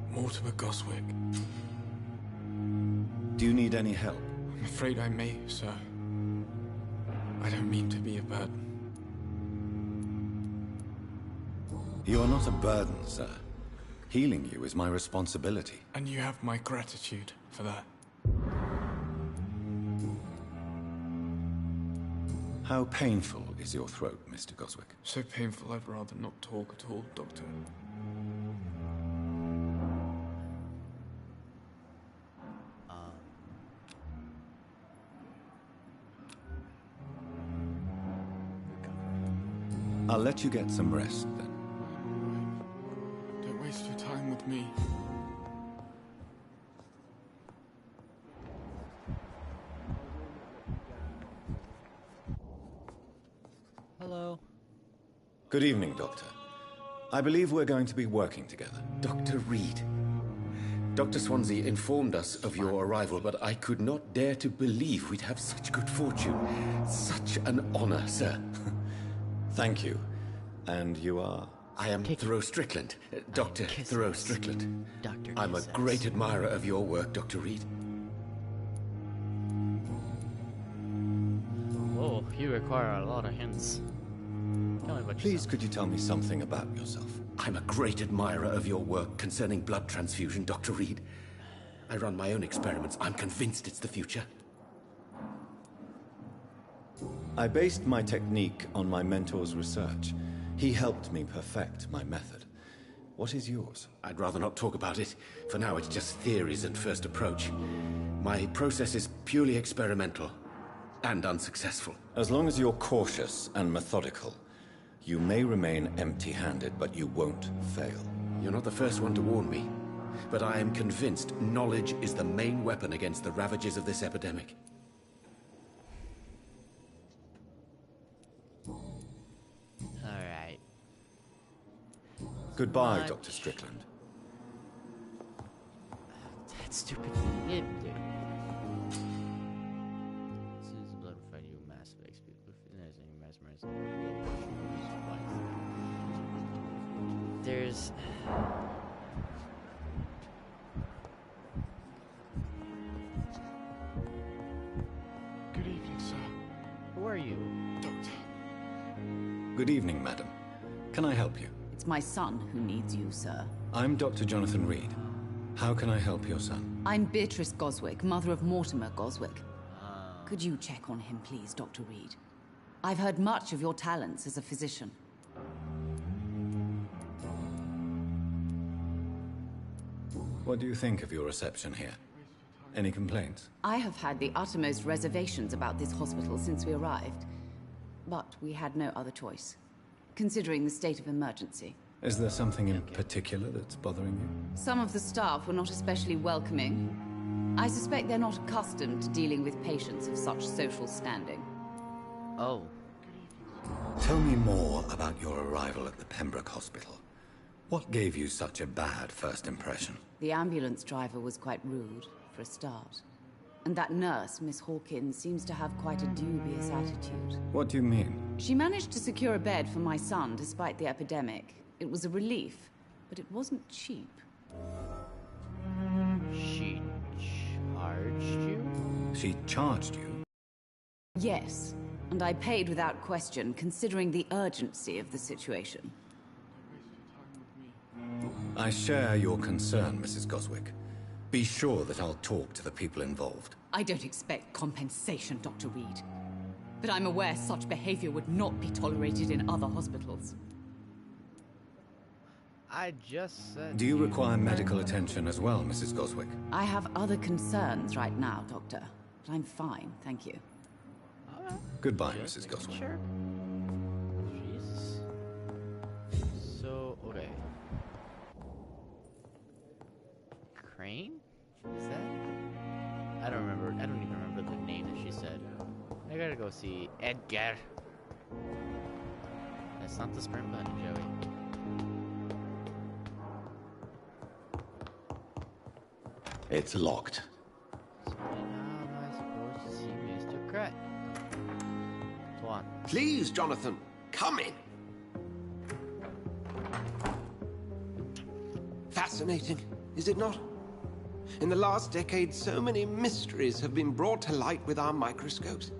H: Mortimer Goswick.
B: Do you need any help?
H: I'm afraid I may, sir. I don't mean to be a burden.
B: You are not a burden, sir. Healing you is my responsibility.
H: And you have my gratitude for that.
B: How painful is your throat, Mr. Goswick?
H: So painful I'd rather not talk at all, Doctor.
B: I'll let you get some rest then.
H: Don't waste your time with me.
A: Hello.
B: Good evening, Doctor. I believe we're going to be working together.
C: Dr. Reed. Dr. Swansea informed us of your arrival, but I could not dare to believe we'd have such good fortune. Such an honor, sir.
B: Thank you. And you are?
C: I am Thoreau Strickland, Dr.
A: Kisses.
C: Thoreau Strickland.
A: Dr.
C: I'm a
A: Kisses.
C: great admirer of your work, Dr. Reed.
A: Whoa, you require a lot of hints. Tell me about
B: Please,
A: yourself.
B: could you tell me something about yourself?
C: I'm a great admirer of your work concerning blood transfusion, Dr. Reed. I run my own experiments. I'm convinced it's the future.
B: I based my technique on my mentor's research. He helped me perfect my method. What is yours?
C: I'd rather not talk about it. For now, it's just theories and first approach. My process is purely experimental and unsuccessful.
B: As long as you're cautious and methodical, you may remain empty-handed, but you won't fail.
C: You're not the first one to warn me, but I am convinced knowledge is the main weapon against the ravages of this epidemic.
A: Alright.
B: Goodbye,
A: Much.
B: Dr. Strickland.
A: stupid kid, dude. This is blood will find you massive XP. There's.
H: Good evening, sir.
A: Who are you?
H: Doctor.
B: Good evening, madam. Can I help you?
I: It's my son who needs you, sir.
B: I'm Dr. Jonathan Reed. How can I help your son?
I: I'm Beatrice Goswick, mother of Mortimer Goswick. Could you check on him, please, Dr. Reed? I've heard much of your talents as a physician.
B: What do you think of your reception here? Any complaints?
I: I have had the uttermost reservations about this hospital since we arrived. But we had no other choice, considering the state of emergency.
B: Is there something in particular that's bothering you?
I: Some of the staff were not especially welcoming. I suspect they're not accustomed to dealing with patients of such social standing.
A: Oh.
B: Tell me more about your arrival at the Pembroke Hospital. What gave you such a bad first impression?
I: The ambulance driver was quite rude, for a start. And that nurse, Miss Hawkins, seems to have quite a dubious attitude.
B: What do you mean?
I: She managed to secure a bed for my son despite the epidemic. It was a relief, but it wasn't cheap.
A: She charged you?
B: She charged you?
I: Yes, and I paid without question, considering the urgency of the situation.
B: I share your concern, Mrs. Goswick. Be sure that I'll talk to the people involved.
I: I don't expect compensation, Dr. Reed. But I'm aware such behavior would not be tolerated in other hospitals.
A: I just said.
B: Do you require medical attention as well, Mrs. Goswick?
I: I have other concerns right now, Doctor. But I'm fine, thank you.
B: Goodbye, Mrs. Goswick.
A: Sure. Jesus. So, okay. Crane? Is that? I don't remember. I don't even remember the name that she said. I gotta go see Edgar. That's not the sprint button, Joey.
B: It's locked.
A: So how am I supposed to see Mr. Krat? Swan.
C: Please, Jonathan, come in. Fascinating, is it not? In the last decade, so many mysteries have been brought to light with our microscopes.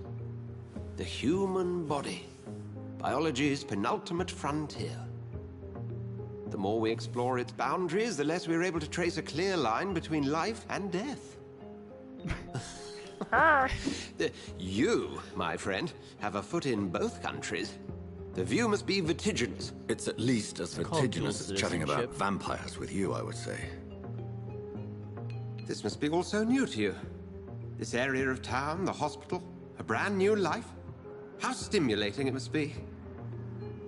C: The human body, biology's penultimate frontier. The more we explore its boundaries, the less we're able to trace a clear line between life and death. You, my friend, have a foot in both countries. The view must be vertiginous.
B: It's at least as vertiginous as chatting about vampires with you, I would say.
C: This must be all so new to you. This area of town, the hospital, a brand new life. How stimulating it must be.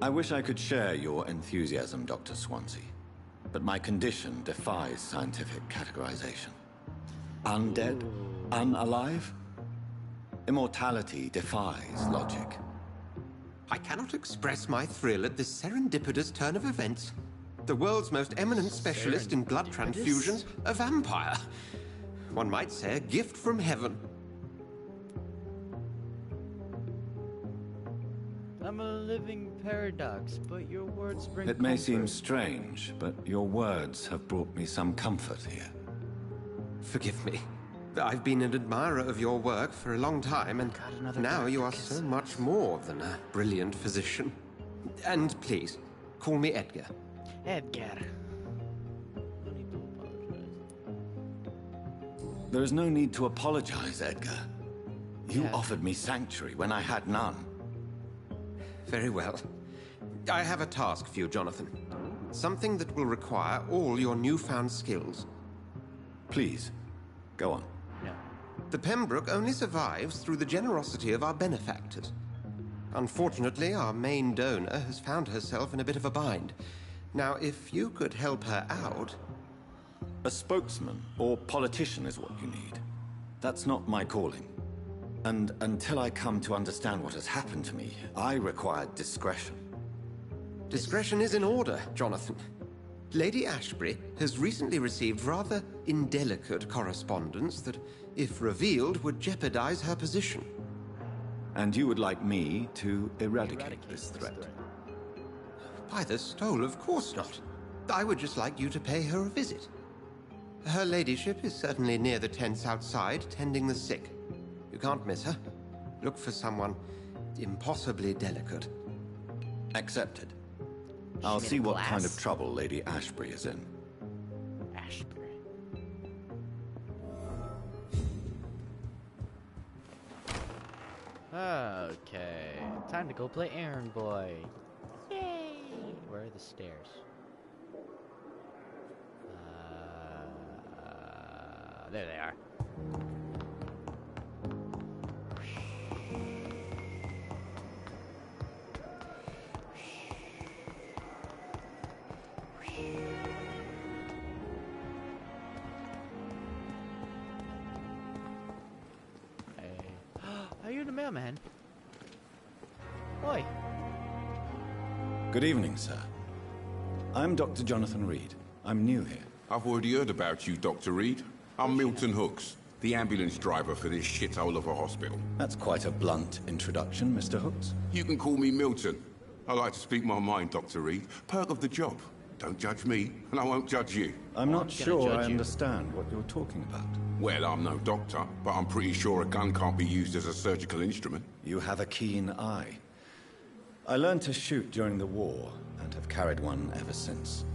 B: I wish I could share your enthusiasm, Dr. Swansea. But my condition defies scientific categorization. Undead? Unalive? Immortality defies logic.
C: I cannot express my thrill at this serendipitous turn of events. The world's most eminent specialist in blood transfusions, a vampire. One might say a gift from heaven.
A: I'm a living paradox, but your words bring
B: It may
A: comfort.
B: seem strange, but your words have brought me some comfort here.
C: Forgive me. I've been an admirer of your work for a long time, and now you are so much more than a brilliant physician. And please, call me Edgar.
A: Edgar. No need to apologize.
B: There is no need to apologize, Edgar. You
A: Yeah.
B: offered me sanctuary when I had none.
C: Very well. I have a task for you, Jonathan. Something that will require all your newfound skills.
B: Please, go on.
A: No.
C: The Pembroke only survives through the generosity of our benefactors. Unfortunately, our main donor has found herself in a bit of a bind. Now, if you could help her out...
B: A spokesman or politician is what you need. That's not my calling. And until I come to understand what has happened to me, I require discretion.
C: Discretion is in order, Jonathan. Lady Ashbury has recently received rather indelicate correspondence that, if revealed, would jeopardize her position.
B: And you would like me to eradicate this threat?
C: By the stole, of course not. I would just like you to pay her a visit. Her ladyship is certainly near the tents outside, tending the sick. You can't miss her. Look for someone impossibly delicate.
B: Accepted. I'll see what kind of trouble Lady Ashbury is in.
A: Ashbury. Okay, time to go play errand boy. Yay! Where are the stairs? There they are. Are you the mailman? Oi.
B: Good evening, sir. I'm Dr. Jonathan Reed. I'm new here.
J: I've already heard about you, Dr. Reed. I'm Milton Hooks, the ambulance driver for this shithole of a hospital.
B: That's quite a blunt introduction, Mr. Hooks.
J: You can call me Milton. I like to speak my mind, Dr. Reed. Perk of the job. Don't judge me, and I won't judge you.
B: I'm not sure I understand what you're talking about.
J: Well, I'm no doctor, but I'm pretty sure a gun can't be used as a surgical instrument.
B: You have a keen eye. I learned to shoot during the war, and have carried one ever since.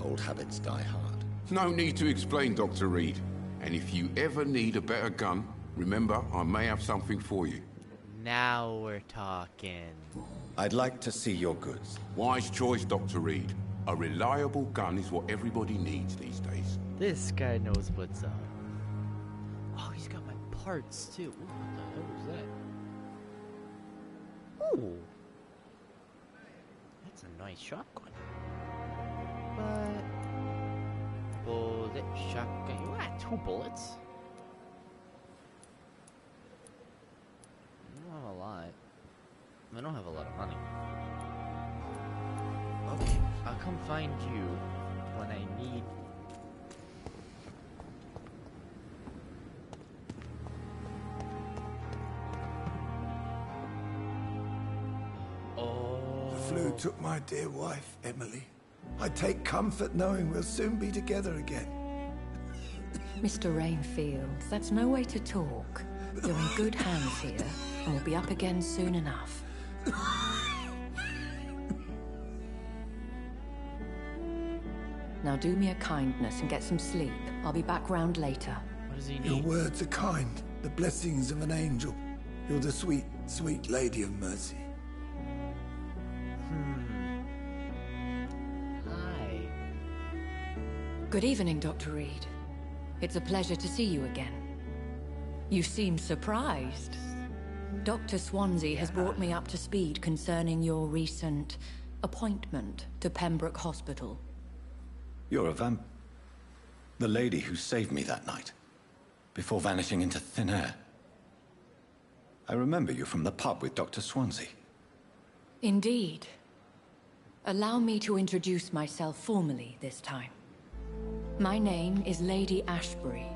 B: Old habits die hard.
J: No need to explain, Dr. Reed. And if you ever need a better gun, remember, I may have something for you.
A: Now we're talking.
B: I'd like to see your goods.
J: Wise choice, Dr. Reed. A reliable gun is what everybody needs these days.
A: This guy knows what's up. Oh, he's got my parts too. Ooh, what the hell is that? Ooh. That's a nice shotgun. But... bullet shotgun. You got 2 bullets? I don't have a lot. I don't have a lot of money. Okay, I'll come find you when I need...
E: The flu took my dear wife, Emily. I take comfort knowing we'll soon be together again.
K: Mr. Rainfield, that's no way to talk. You're in good hands here, and we'll be up again soon enough. Now do me a kindness and get some sleep. I'll be back round later.
A: What does he need?
E: Your words are kind, the blessings of an angel. You're the sweet, sweet lady of mercy.
A: Hi.
K: Good evening, Dr. Reed. It's a pleasure to see you again. You seem surprised. Dr. Swansea has brought me up to speed concerning your recent appointment to Pembroke Hospital.
B: You're a the lady who saved me that night, before vanishing into thin air. I remember you from the pub with Dr. Swansea.
K: Indeed. Allow me to introduce myself formally this time. My name is Lady Ashbury.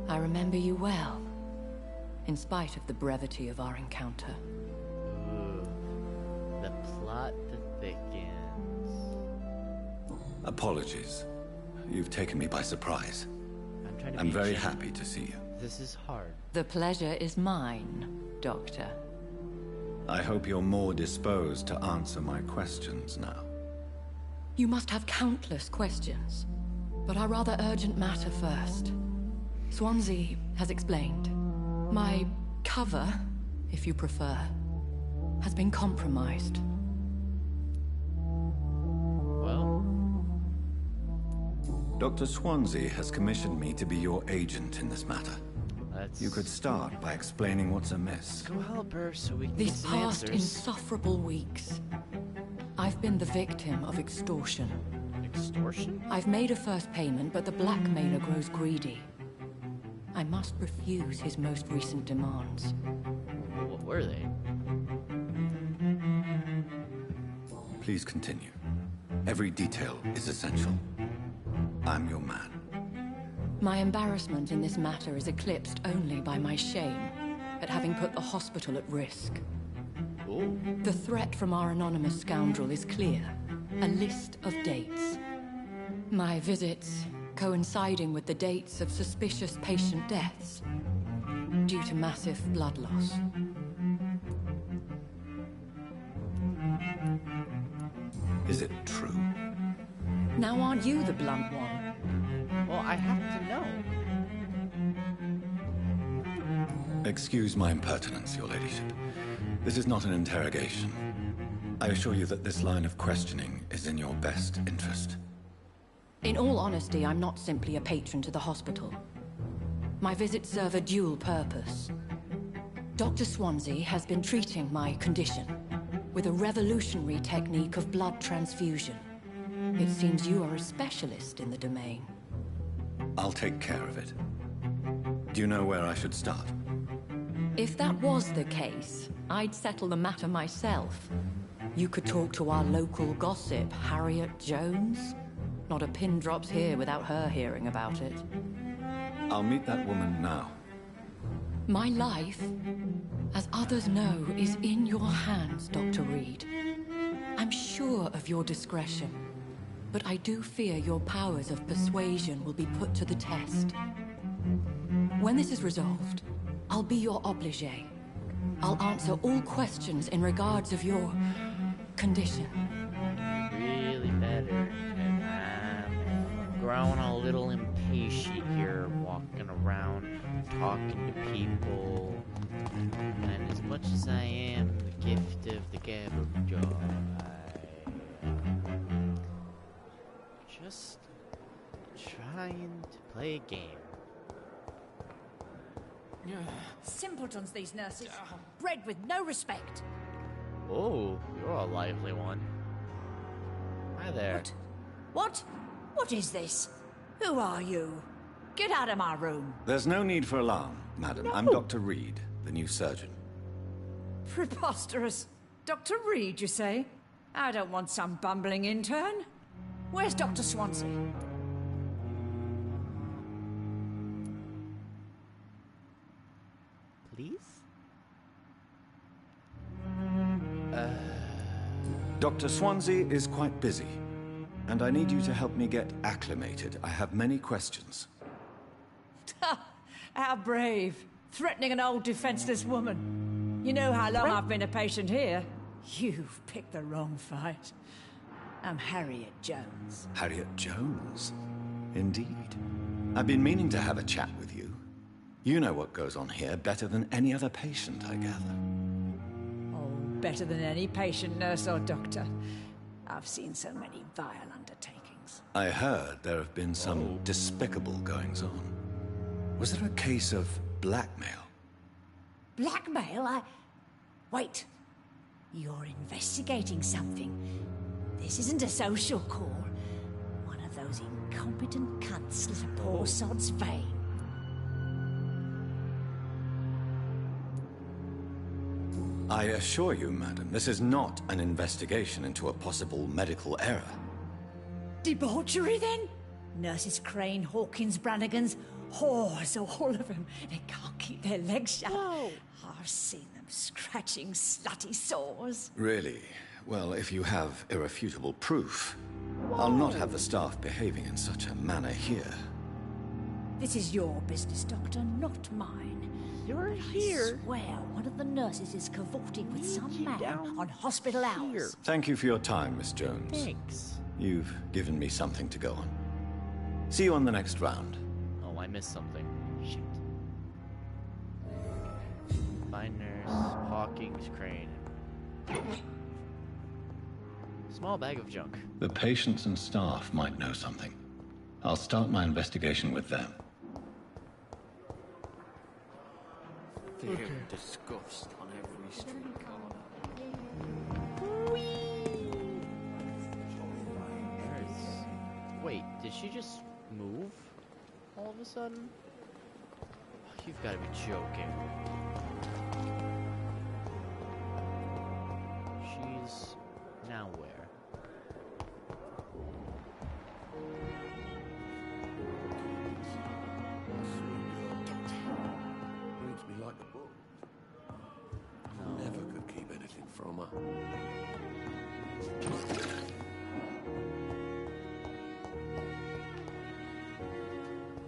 K: I remember you well, in spite of the brevity of our encounter.
A: Ooh. The plot thickens.
B: Apologies. You've taken me by surprise.
A: I'm
B: I'm very happy to see you.
A: This is hard.
K: The pleasure is mine, Doctor.
B: I hope you're more disposed to answer my questions now.
K: You must have countless questions, but our rather urgent matter first. Swansea has explained. My cover, if you prefer, has been compromised.
A: Well?
B: Dr. Swansea has commissioned me to be your agent in this matter. You could start by explaining what's amiss.
A: Go help her so we can get
K: These
A: some
K: past
A: answers.
K: insufferable weeks, I've been the victim of extortion.
A: Extortion?
K: I've made a first payment, but the blackmailer grows greedy. I must refuse his most recent demands.
A: What were they?
B: Please continue. Every detail is essential. I'm your man.
K: My embarrassment in this matter is eclipsed only by my shame at having put the hospital at risk.
A: Ooh.
K: The threat from our anonymous scoundrel is clear. A list of dates. My visits coinciding with the dates of suspicious patient deaths due to massive blood loss.
B: Is it true?
K: Now aren't you the blunt one?
A: Well, I have to know.
B: Excuse my impertinence, your ladyship. This is not an interrogation. I assure you that this line of questioning is in your best interest.
K: In all honesty, I'm not simply a patron to the hospital. My visits serve a dual purpose. Dr. Swansea has been treating my condition with a revolutionary technique of blood transfusion. It seems you are a specialist in the domain.
B: I'll take care of it. Do you know where I should start?
K: If that was the case, I'd settle the matter myself. You could talk to our local gossip, Harriet Jones. Not a pin drops here without her hearing about it.
B: I'll meet that woman now.
K: My life, as others know, is in your hands, Dr. Reed. I'm sure of your discretion, but I do fear your powers of persuasion will be put to the test. When this is resolved, I'll be your obligé. I'll answer all questions in regards of your condition.
A: Really better. And I'm growing a little impatient here, walking around, talking to people. And as much as I am the gift of the gab of joy, I'm just trying to play a game.
L: Simpletons, these nurses. Bred with no respect.
A: Oh, you're a lively one. Hi there.
L: What? What is this? Who are you? Get out of my room.
B: There's no need for alarm, madam.
L: No.
B: I'm Dr. Reed, the new surgeon.
L: Preposterous. Dr. Reed, you say? I don't want some bumbling intern. Where's Dr. Swansea?
A: Please?
B: Dr. Swansea is quite busy, and I need you to help me get acclimated. I have many questions.
L: How brave. Threatening an old defenseless woman. You know how long I've been a patient here? You've picked the wrong fight. I'm Harriet Jones.
B: Harriet Jones? Indeed. I've been meaning to have a chat with you. You know what goes on here better than any other patient, I gather.
L: Oh, better than any patient, nurse, or doctor. I've seen so many vile undertakings.
B: I heard there have been some despicable goings-on. Was there a case of blackmail?
L: Blackmail? Wait. You're investigating something. This isn't a social call. One of those incompetent cunts slit a poor sod's vein.
B: I assure you, madam, this is not an investigation into a possible medical error.
L: Debauchery, then? Nurses Crane, Hawkins, Brannigans, whores, all of them. They can't keep their legs shut.
A: Whoa.
L: I've seen them scratching slutty sores.
B: Really? Well, if you have irrefutable proof, I'll not have the staff behaving in such a manner here.
L: This is your business, Doctor, not mine.
A: You're
L: but
A: here.
L: I swear one of the nurses is cavorting with some man on hospital hours.
B: Thank you for your time, Miss Jones.
A: Thanks.
B: You've given me something to go on. See you on the next round.
A: Oh, I missed something. Shit. Fine nurse, Hawkins, Crane. Small bag of junk.
B: The patients and staff might know something. I'll start my investigation with them.
M: Fear and disgust on every street corner.
A: Wait, did she just move? All of a sudden? You've got to be joking. She's now where?
M: from her.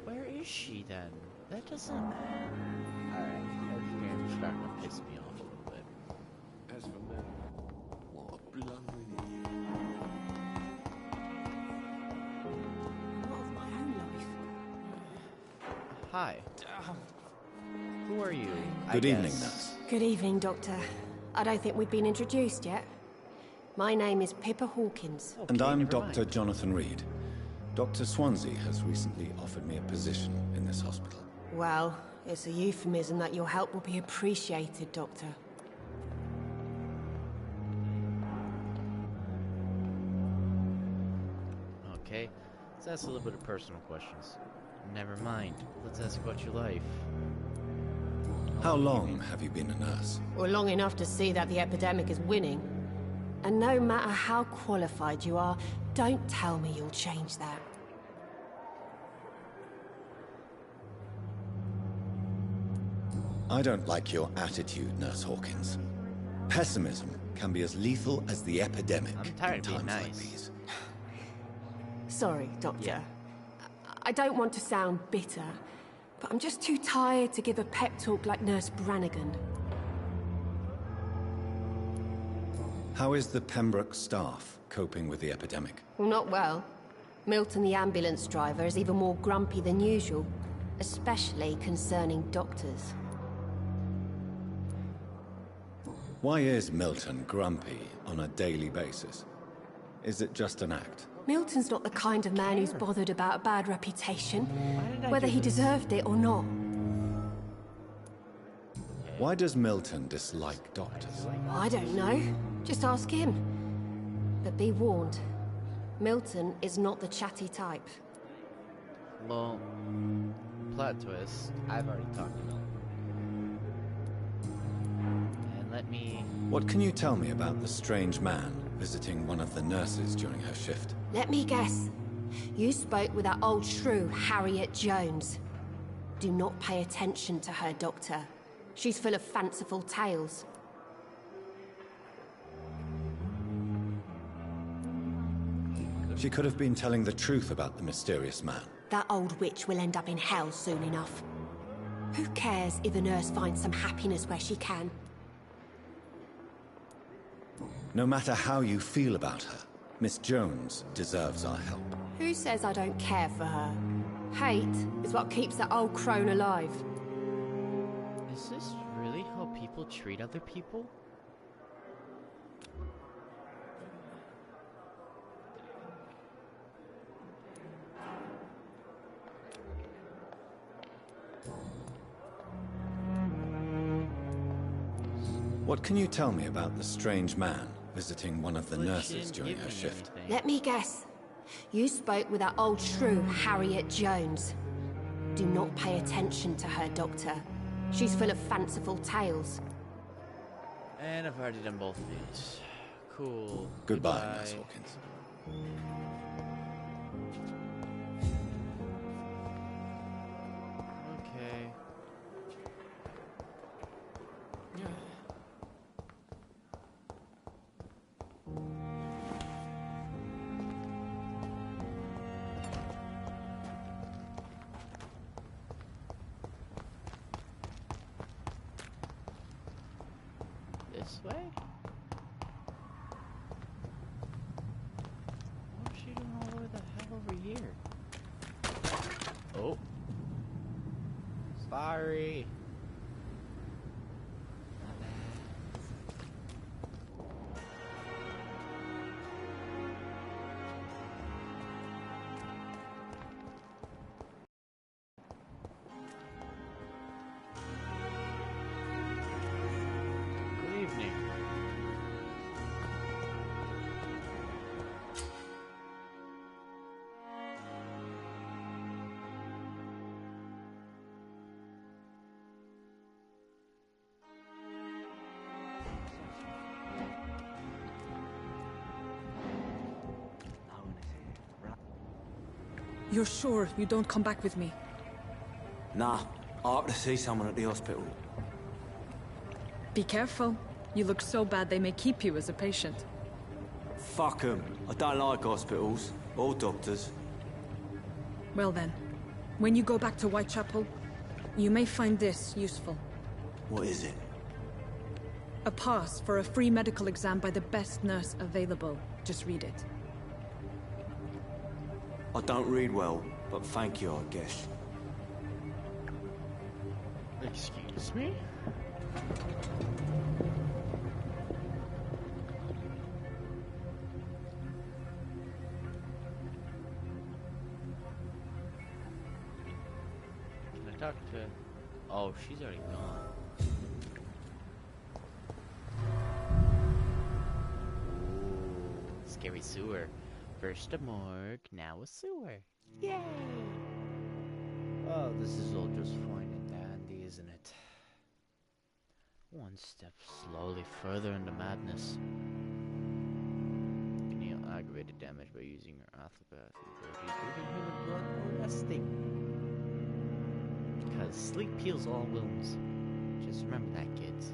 A: Where is she then? That doesn't... Alright, this game's starting to piss me off a little bit.
M: As for me, what a blundering idiot.
L: What of my own life?
A: Hi. Who are you?
B: Good evening, nurse.
N: Good evening, Doctor. I don't think we've been introduced yet. My name is Pippa Hawkins.
A: Okay,
B: And I'm
A: never
B: Dr.
A: mind.
B: Jonathan Reed. Dr. Swansea has recently offered me a position in this hospital.
N: Well, it's a euphemism that your help will be appreciated, Doctor.
A: Okay, let's ask a little bit of personal questions. Never mind. Let's ask about your life.
B: How long have you been a nurse?
N: Well, long enough to see that the epidemic is winning. And no matter how qualified you are, don't tell me you'll change that.
B: I don't like your attitude, Nurse Hawkins. Pessimism can be as lethal as the epidemic
A: I'm tired
B: in
A: of being
B: times like
A: nice.
B: these.
N: Sorry, Doctor.
A: Yeah.
N: I don't want to sound bitter, but I'm just too tired to give a pep talk like Nurse Brannigan.
B: How is the Pembroke staff coping with the epidemic?
N: Well, not well. Milton, the ambulance driver, is even more grumpy than usual, especially concerning doctors.
B: Why is Milton grumpy on a daily basis? Is it just an act?
N: Milton's not the kind of man who's bothered about a bad reputation,
A: did I
N: whether
A: do
N: he
A: this?
N: deserved it or not.
B: Why does Milton dislike doctors?
N: I don't know. Just ask him. But be warned, Milton is not the chatty type.
A: Well, plot twist. I've already talked to Milton. And let me...
B: What can you tell me about the strange man visiting one of the nurses during her shift?
N: Let me guess. You spoke with that old shrew, Harriet Jones. Do not pay attention to her, Doctor. She's full of fanciful tales.
B: She could have been telling the truth about the mysterious man.
N: That old witch will end up in hell soon enough. Who cares if a nurse finds some happiness where she can?
B: No matter how you feel about her, Miss Jones deserves our help.
N: Who says I don't care for her? Hate is what keeps that old crone alive.
A: Is this really how people treat other people?
B: What can you tell me about the strange man visiting one of the
A: Well, she
B: nurses
A: didn't
B: during
A: give
B: her
A: me
B: shift?
A: anything.
N: Let me guess. You spoke with that old shrew, Harriet Jones. Do not pay attention to her, Doctor. She's full of fanciful tales.
A: And I've already done both of these. Cool.
B: Goodbye, Nurse Hawkins.
A: Okay. This way? What's she doing all the way the hell over here? Oh. Sorry. Good evening.
D: You're sure you don't come back with me?
M: Nah, I have to see someone at the hospital.
D: Be careful. You look so bad they may keep you as a patient.
M: Fuck 'em. I don't like hospitals. Or doctors.
D: Well then, when you go back to Whitechapel, you may find this useful.
M: What is it?
D: A pass for a free medical exam by the best nurse available. Just read it.
M: I don't read well, but thank you, I guess.
A: Excuse me? Can I talk to... Oh, she's already gone. Ooh, scary sewer. First a morgue, now a sewer. Yay! Oh, this is all just fine and dandy, isn't it? One step slowly further into madness. You can heal aggravated damage by using your alphabet ability. Drinking human blood or resting. Because sleep heals all wounds. Just remember that, kids.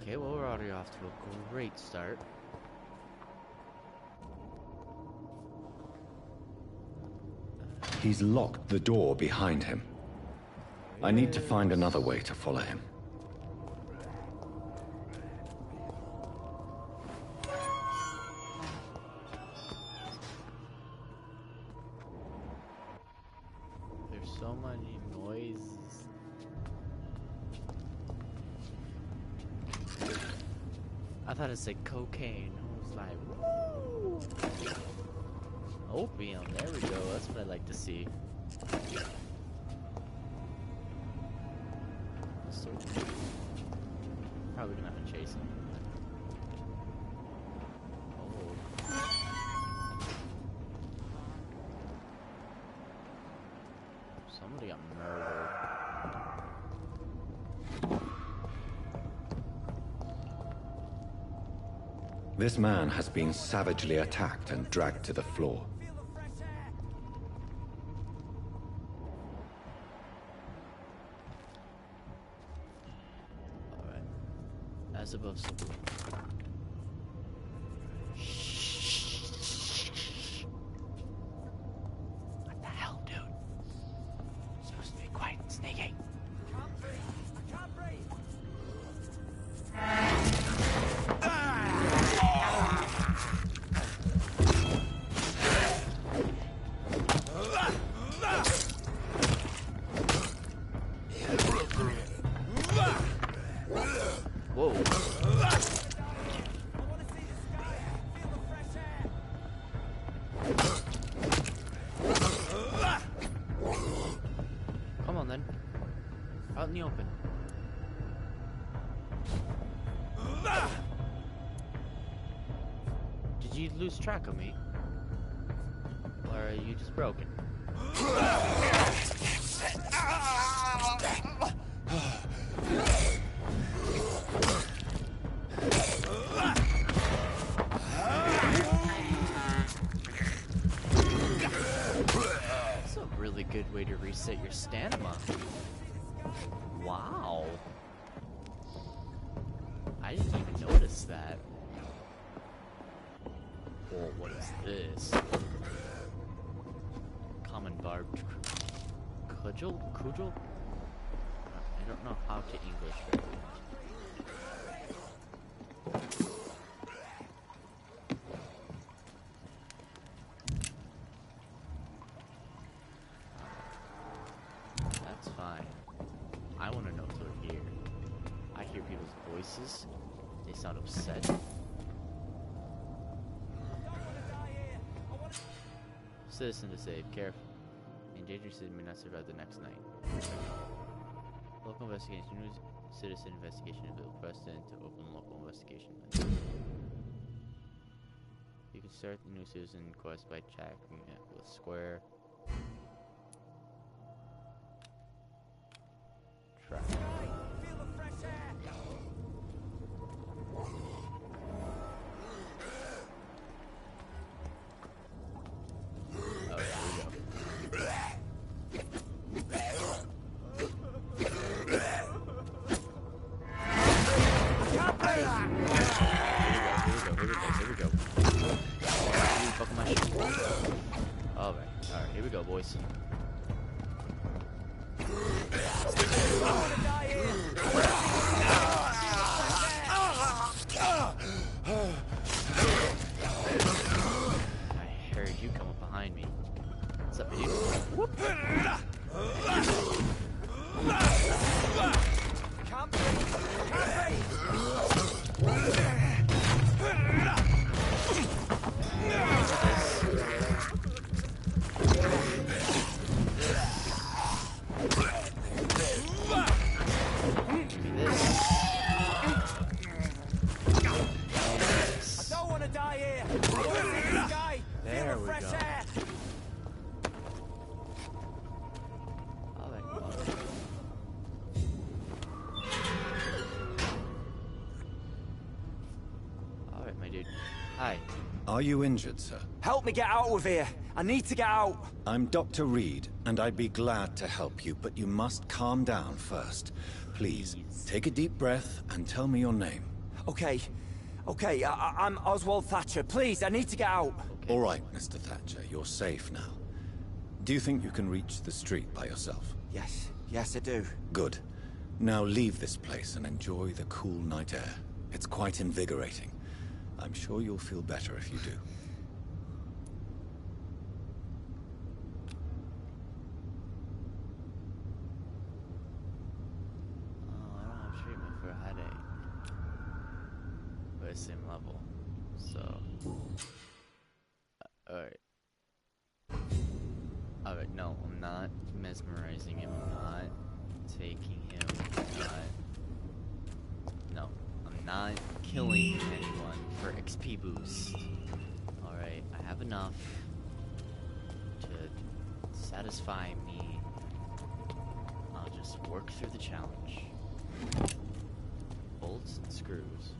A: Okay, well, we're already off to a great start.
B: He's locked the door behind him. I need to find another way to follow him.
A: There's so many noises. I thought it said cocaine. I was like, woo! Opium, there we go. That's what I like to see. So, probably gonna have to chase him. Oh. Somebody got murdered.
B: This man has been savagely attacked and dragged to the floor.
A: Alright. As above, so below. What the hell, dude? Supposed to be quiet and sneaky. I can't breathe. Whoa. Come on then. Out in the open. Did you lose track of me? Or are you just broken? That's a really good way to reset your stamina. Wow. I didn't even notice that. Whoa, what is this? Common barbed cudgel? Cudgel? I don't know how to English very much. That's fine. I want to know what they're here. I hear people's voices. They sound upset. Citizen to save. Careful. Endangered citizen may not survive the next night. Local investigation. New citizen investigation is built. Press into open local investigation. You can start the new citizen quest by checking it with square. Track. Oh, there we go. this. I heard you come up behind me. What's up, dude? Whoop. There we go. Alright, my dude. Hi.
B: Are you injured, sir?
O: Help me get out of here. I need to get out.
B: I'm Dr. Reed, and I'd be glad to help you, but you must calm down first. Please, take a deep breath and tell me your name.
O: Okay. Okay, I'm Oswald Thatcher. Please, I need to get out.
B: All right, Mr. Thatcher, you're safe now. Do you think you can reach the street by yourself?
O: Yes. Yes, I do.
B: Good. Now leave this place and enjoy the cool night air. It's quite invigorating. I'm sure you'll feel better if you do.
A: Oh, I don't have treatment for a headache. But it's same level. So... Alright. Alright, no, I'm not mesmerizing him. I'm not taking him. I'm not... No, I'm not killing anyone for XP boost. Alright, I have enough to satisfy me. I'll just work through the challenge. Bolts and screws.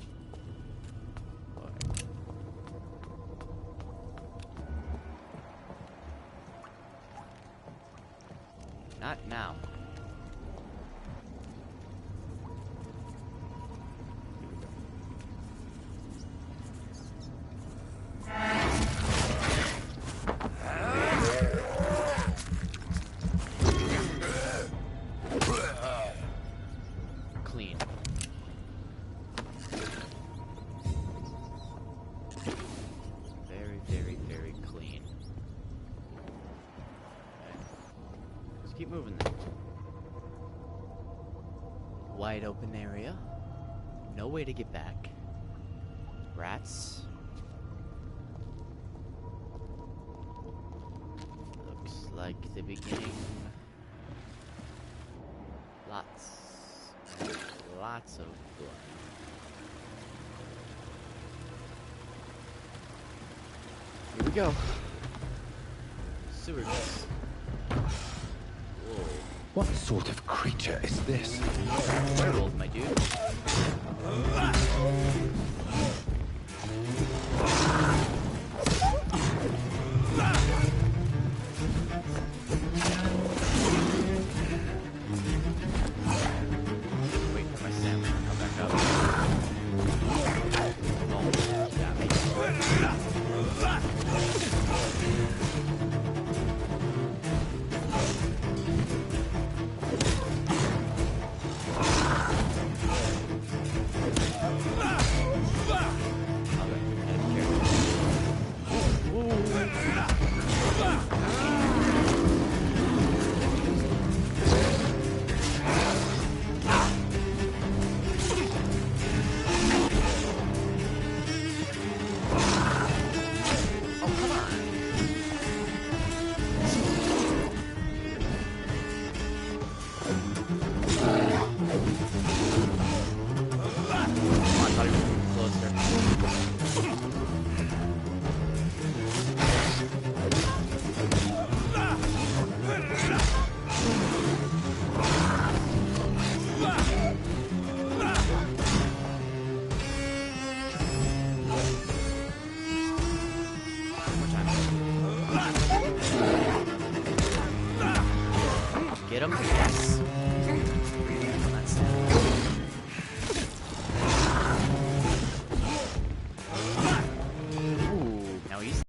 A: Alright. Not now. Clean. Very, very, very clean. Okay. Let's keep moving then. Wide open area. No way to get back. Rats. Looks like the beginning. Lots of blood. Here we go. Sewer gas. Whoa.
B: What sort of creature is this?
A: Werewolf, my dude. Wait for my stamina to come back up. Oh, yeah, me. Get him? Yes. Ooh, now he's...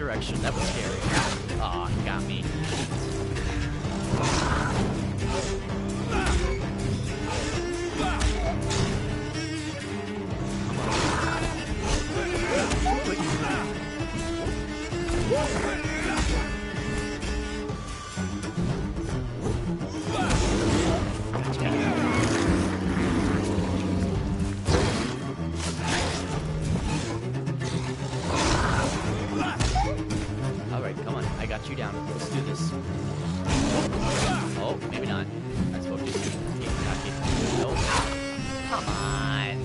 A: direction. That was scary. Aw, he got me. Alright, come on. I got you down. Let's do this. Oh, maybe not. I spoke too soon. Nope. Come on.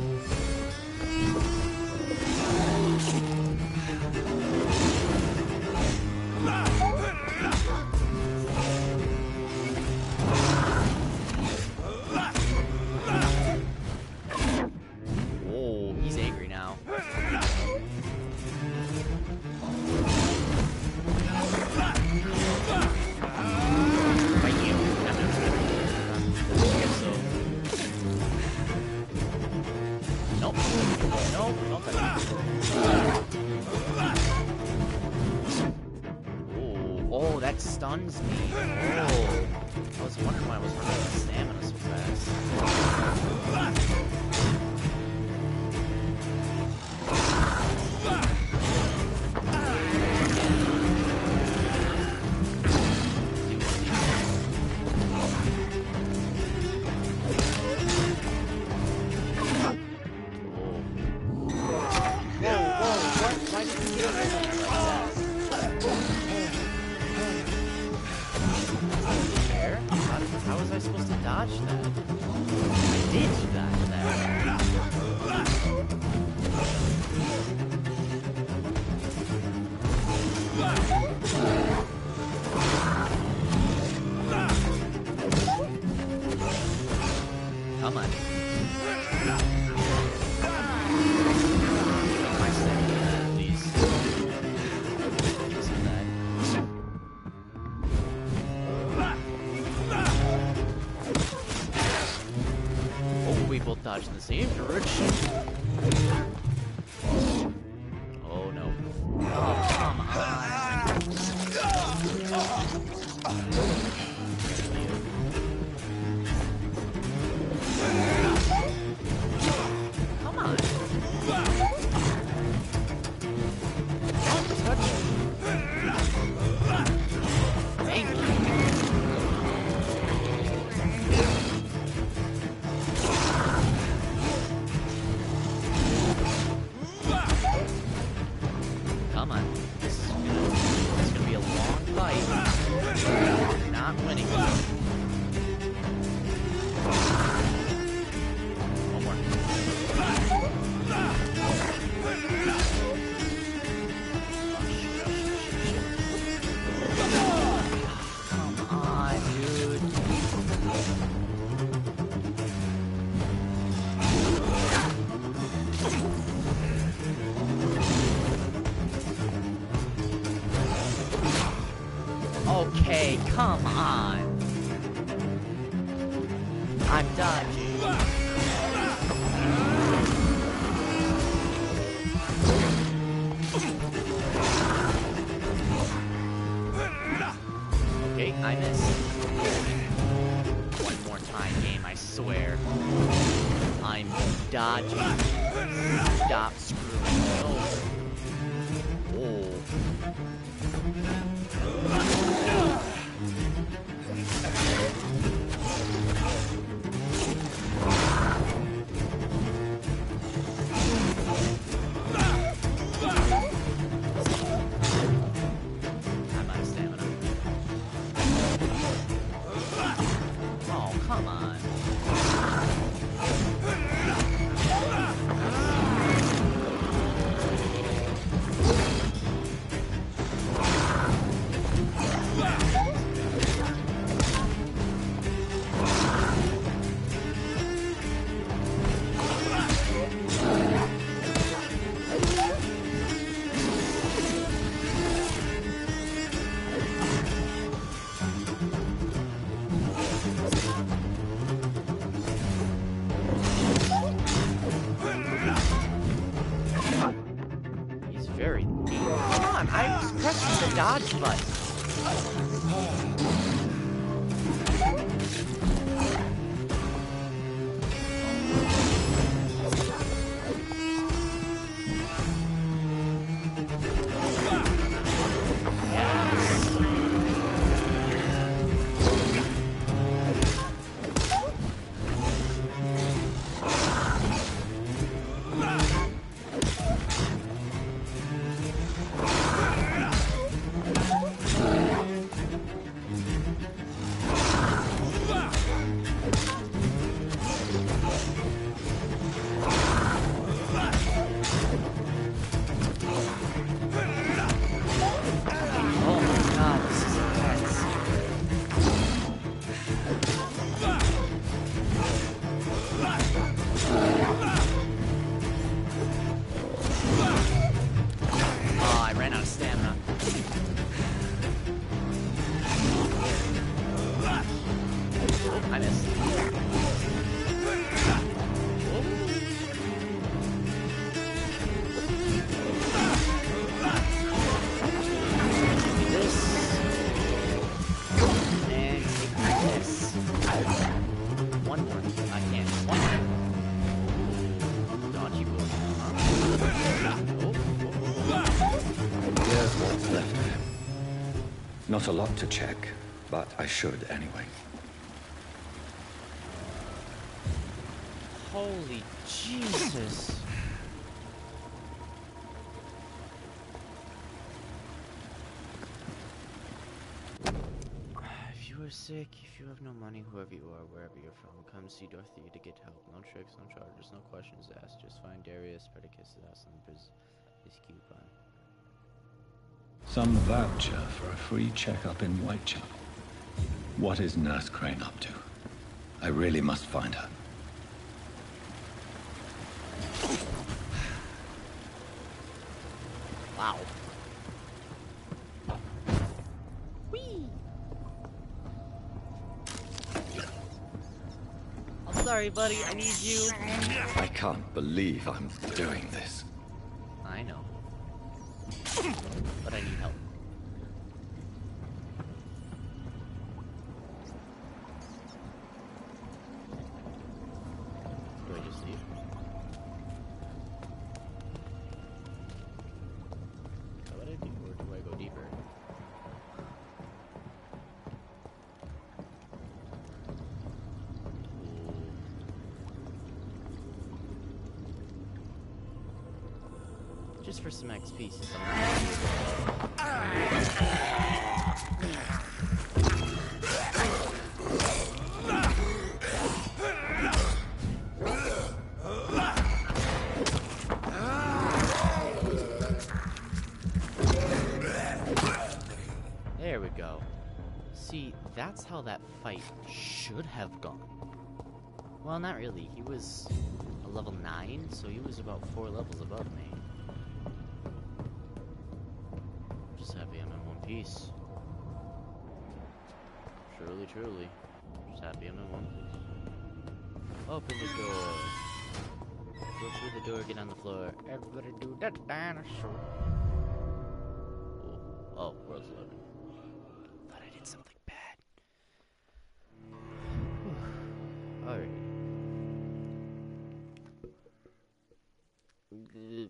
A: Oh, he's angry now. Nope. Nope. Nope. Oh, that stuns me. Oh. I was wondering why I was running out of stamina so fast. How was I supposed to dodge that? I did dodge that. Come on. Please. Give us some that. We both dodged in the same direction. Oh no. Oh, come on. Come on. Don't touch me. Thank you. Come on. This is gonna be a long fight. Not winning. One more. Come on, dude. Okay, come on. I'm dodging. Okay, I missed. One more time, game, I swear. I'm dodging. Stop screwing. Oh. I'm out of stamina. Oh, come on. on, I was pressing the dodge button.
B: Not a lot to check, but I should anyway.
A: Holy Jesus. If you are sick, if you have no money, whoever you are, wherever you're from, come see Dorothea to get help. No tricks, no charges, no questions asked. Just find Darius, spread a kiss to us, and his coupon.
B: Some voucher for a free checkup in Whitechapel. What is Nurse Crane up to? I really must find her.
A: Wow. Whee! I'm sorry, buddy. I need you.
B: I can't believe I'm doing this.
A: I know. But I need help. Do I just leave? Is that what I do, or do I go deeper? Just for some XP, since There we go. See, that's how that fight should have gone. Well, not really. He was a level 9, so he was about 4 levels above me. Just happy I'm in one piece. Truly, truly. Just happy I'm in one piece. Open the door. Go through the door, get on the floor. Everybody do that dinosaur. Oh, world's loading. Thought I did something bad. Alright. Okay.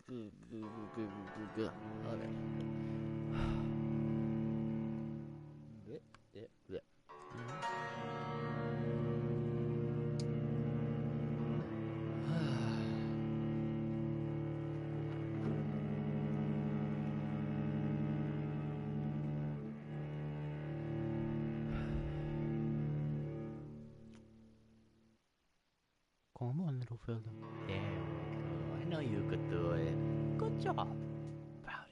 A: Come on, little fella. There we go. I know you could do it. Good job. Proud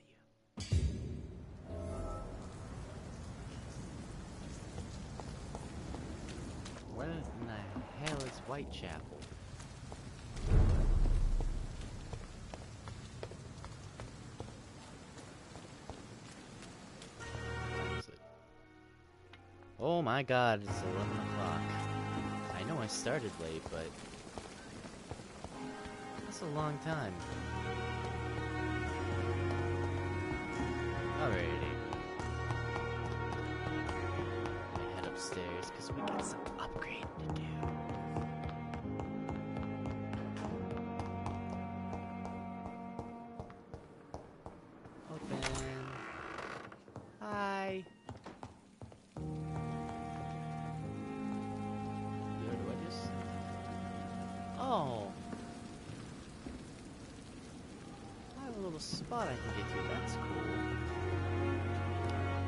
A: of you. Where in the hell is Whitechapel? Oh my god, it's 11 o'clock. I know I started late, but that's a long time. Alrighty. I head upstairs because we got some upgrading to do. Open. Hi. Where do I just? Oh. I have a little spot I can get to. That's cool.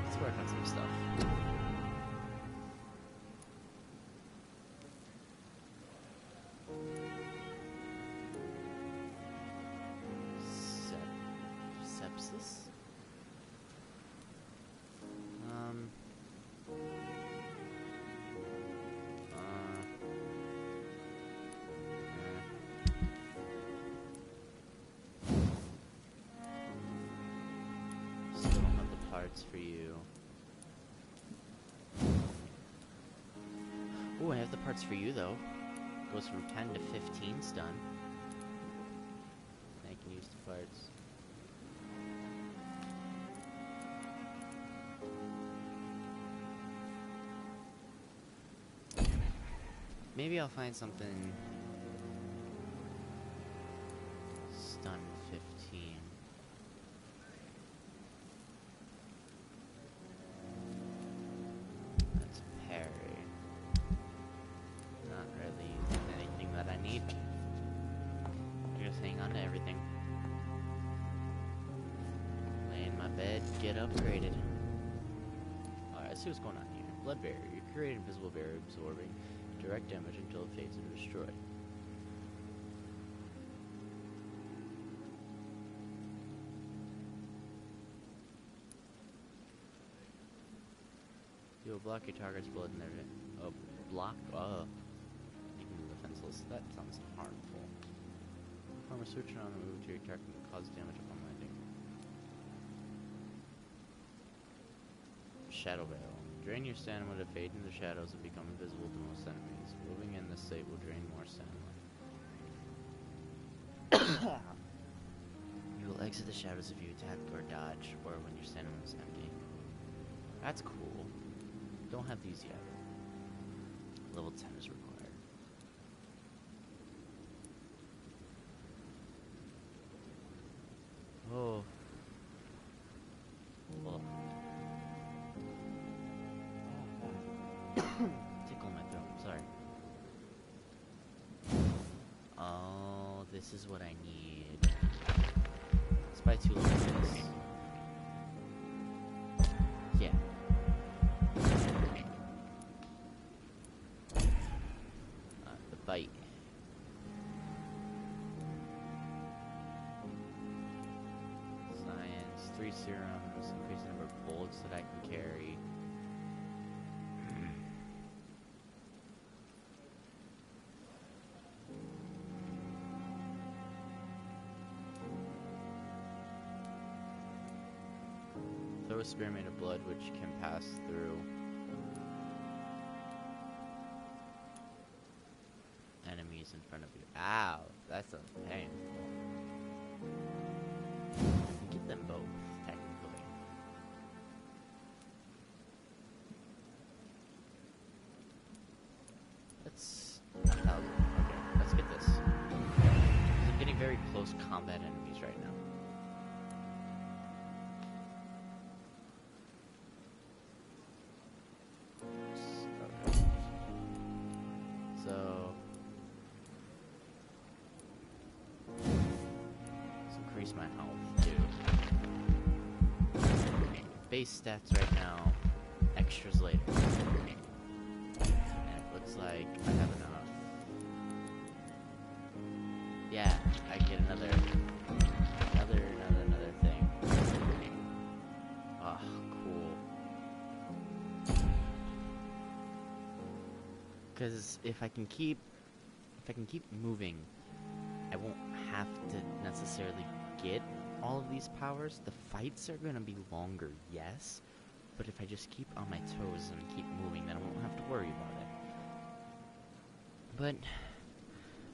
A: Let's work on some stuff. Sepsis? Still don't have the parts for you. Oh, I have the parts for you though. Goes from 10 to 15 stun. I can use the parts. Maybe I'll find something. Stun 15. That's parry. Not really anything that I need. Just hang on to everything. Lay in my bed, get upgraded. Alright, let's see what's going on here. Blood barrier. You create invisible barrier absorbing direct damage until it fades into destroy. You will block your target's blood in their block making them defenseless. That sounds harmful. Armor switching on the move to your target can cause damage upon landing. Shadow Veil. Drain your stamina to fade into the shadows and become invisible to most enemies. Moving in this state will drain more stamina. You will exit the shadows if you attack or dodge, or when your stamina is empty. That's cool. Don't have these yet. Level 10 is required. Oh. Oh. Tickle my throat, sorry. Oh, this is what I need. Let's buy 2 levels of this. Yeah. The bite. Science, 3 serums, increase the number of bullets that I can carry. Throw a spear made of blood which can pass through enemies in front of you. Ow, that sounds painful. I can get them both, technically. Let's... okay, let's get this. I'm getting very close combat enemies right now. My health too. Base stats right now, extras later. And it looks like I have enough. Yeah, I get another thing. Ah, cool. Because if I can keep moving, I won't have to necessarily get all of these powers. The fights are gonna be longer, yes, but if I just keep on my toes and keep moving, then I won't have to worry about it. But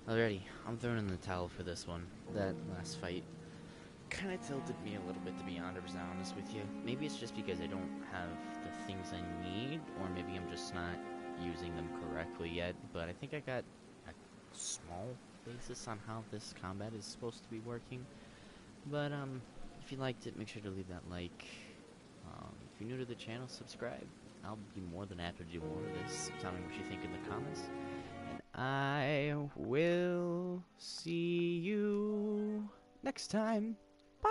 A: already, I'm throwing in the towel for this one. That last fight kind of tilted me a little bit, to be honest with you. Maybe it's just because I don't have the things I need, or maybe I'm just not using them correctly yet, but I think I got a small basis on how this combat is supposed to be working. But if you liked it, make sure to leave that like. If you're new to the channel, subscribe. I'll be more than happy to do more of this. Tell me what you think in the comments. And I will see you next time.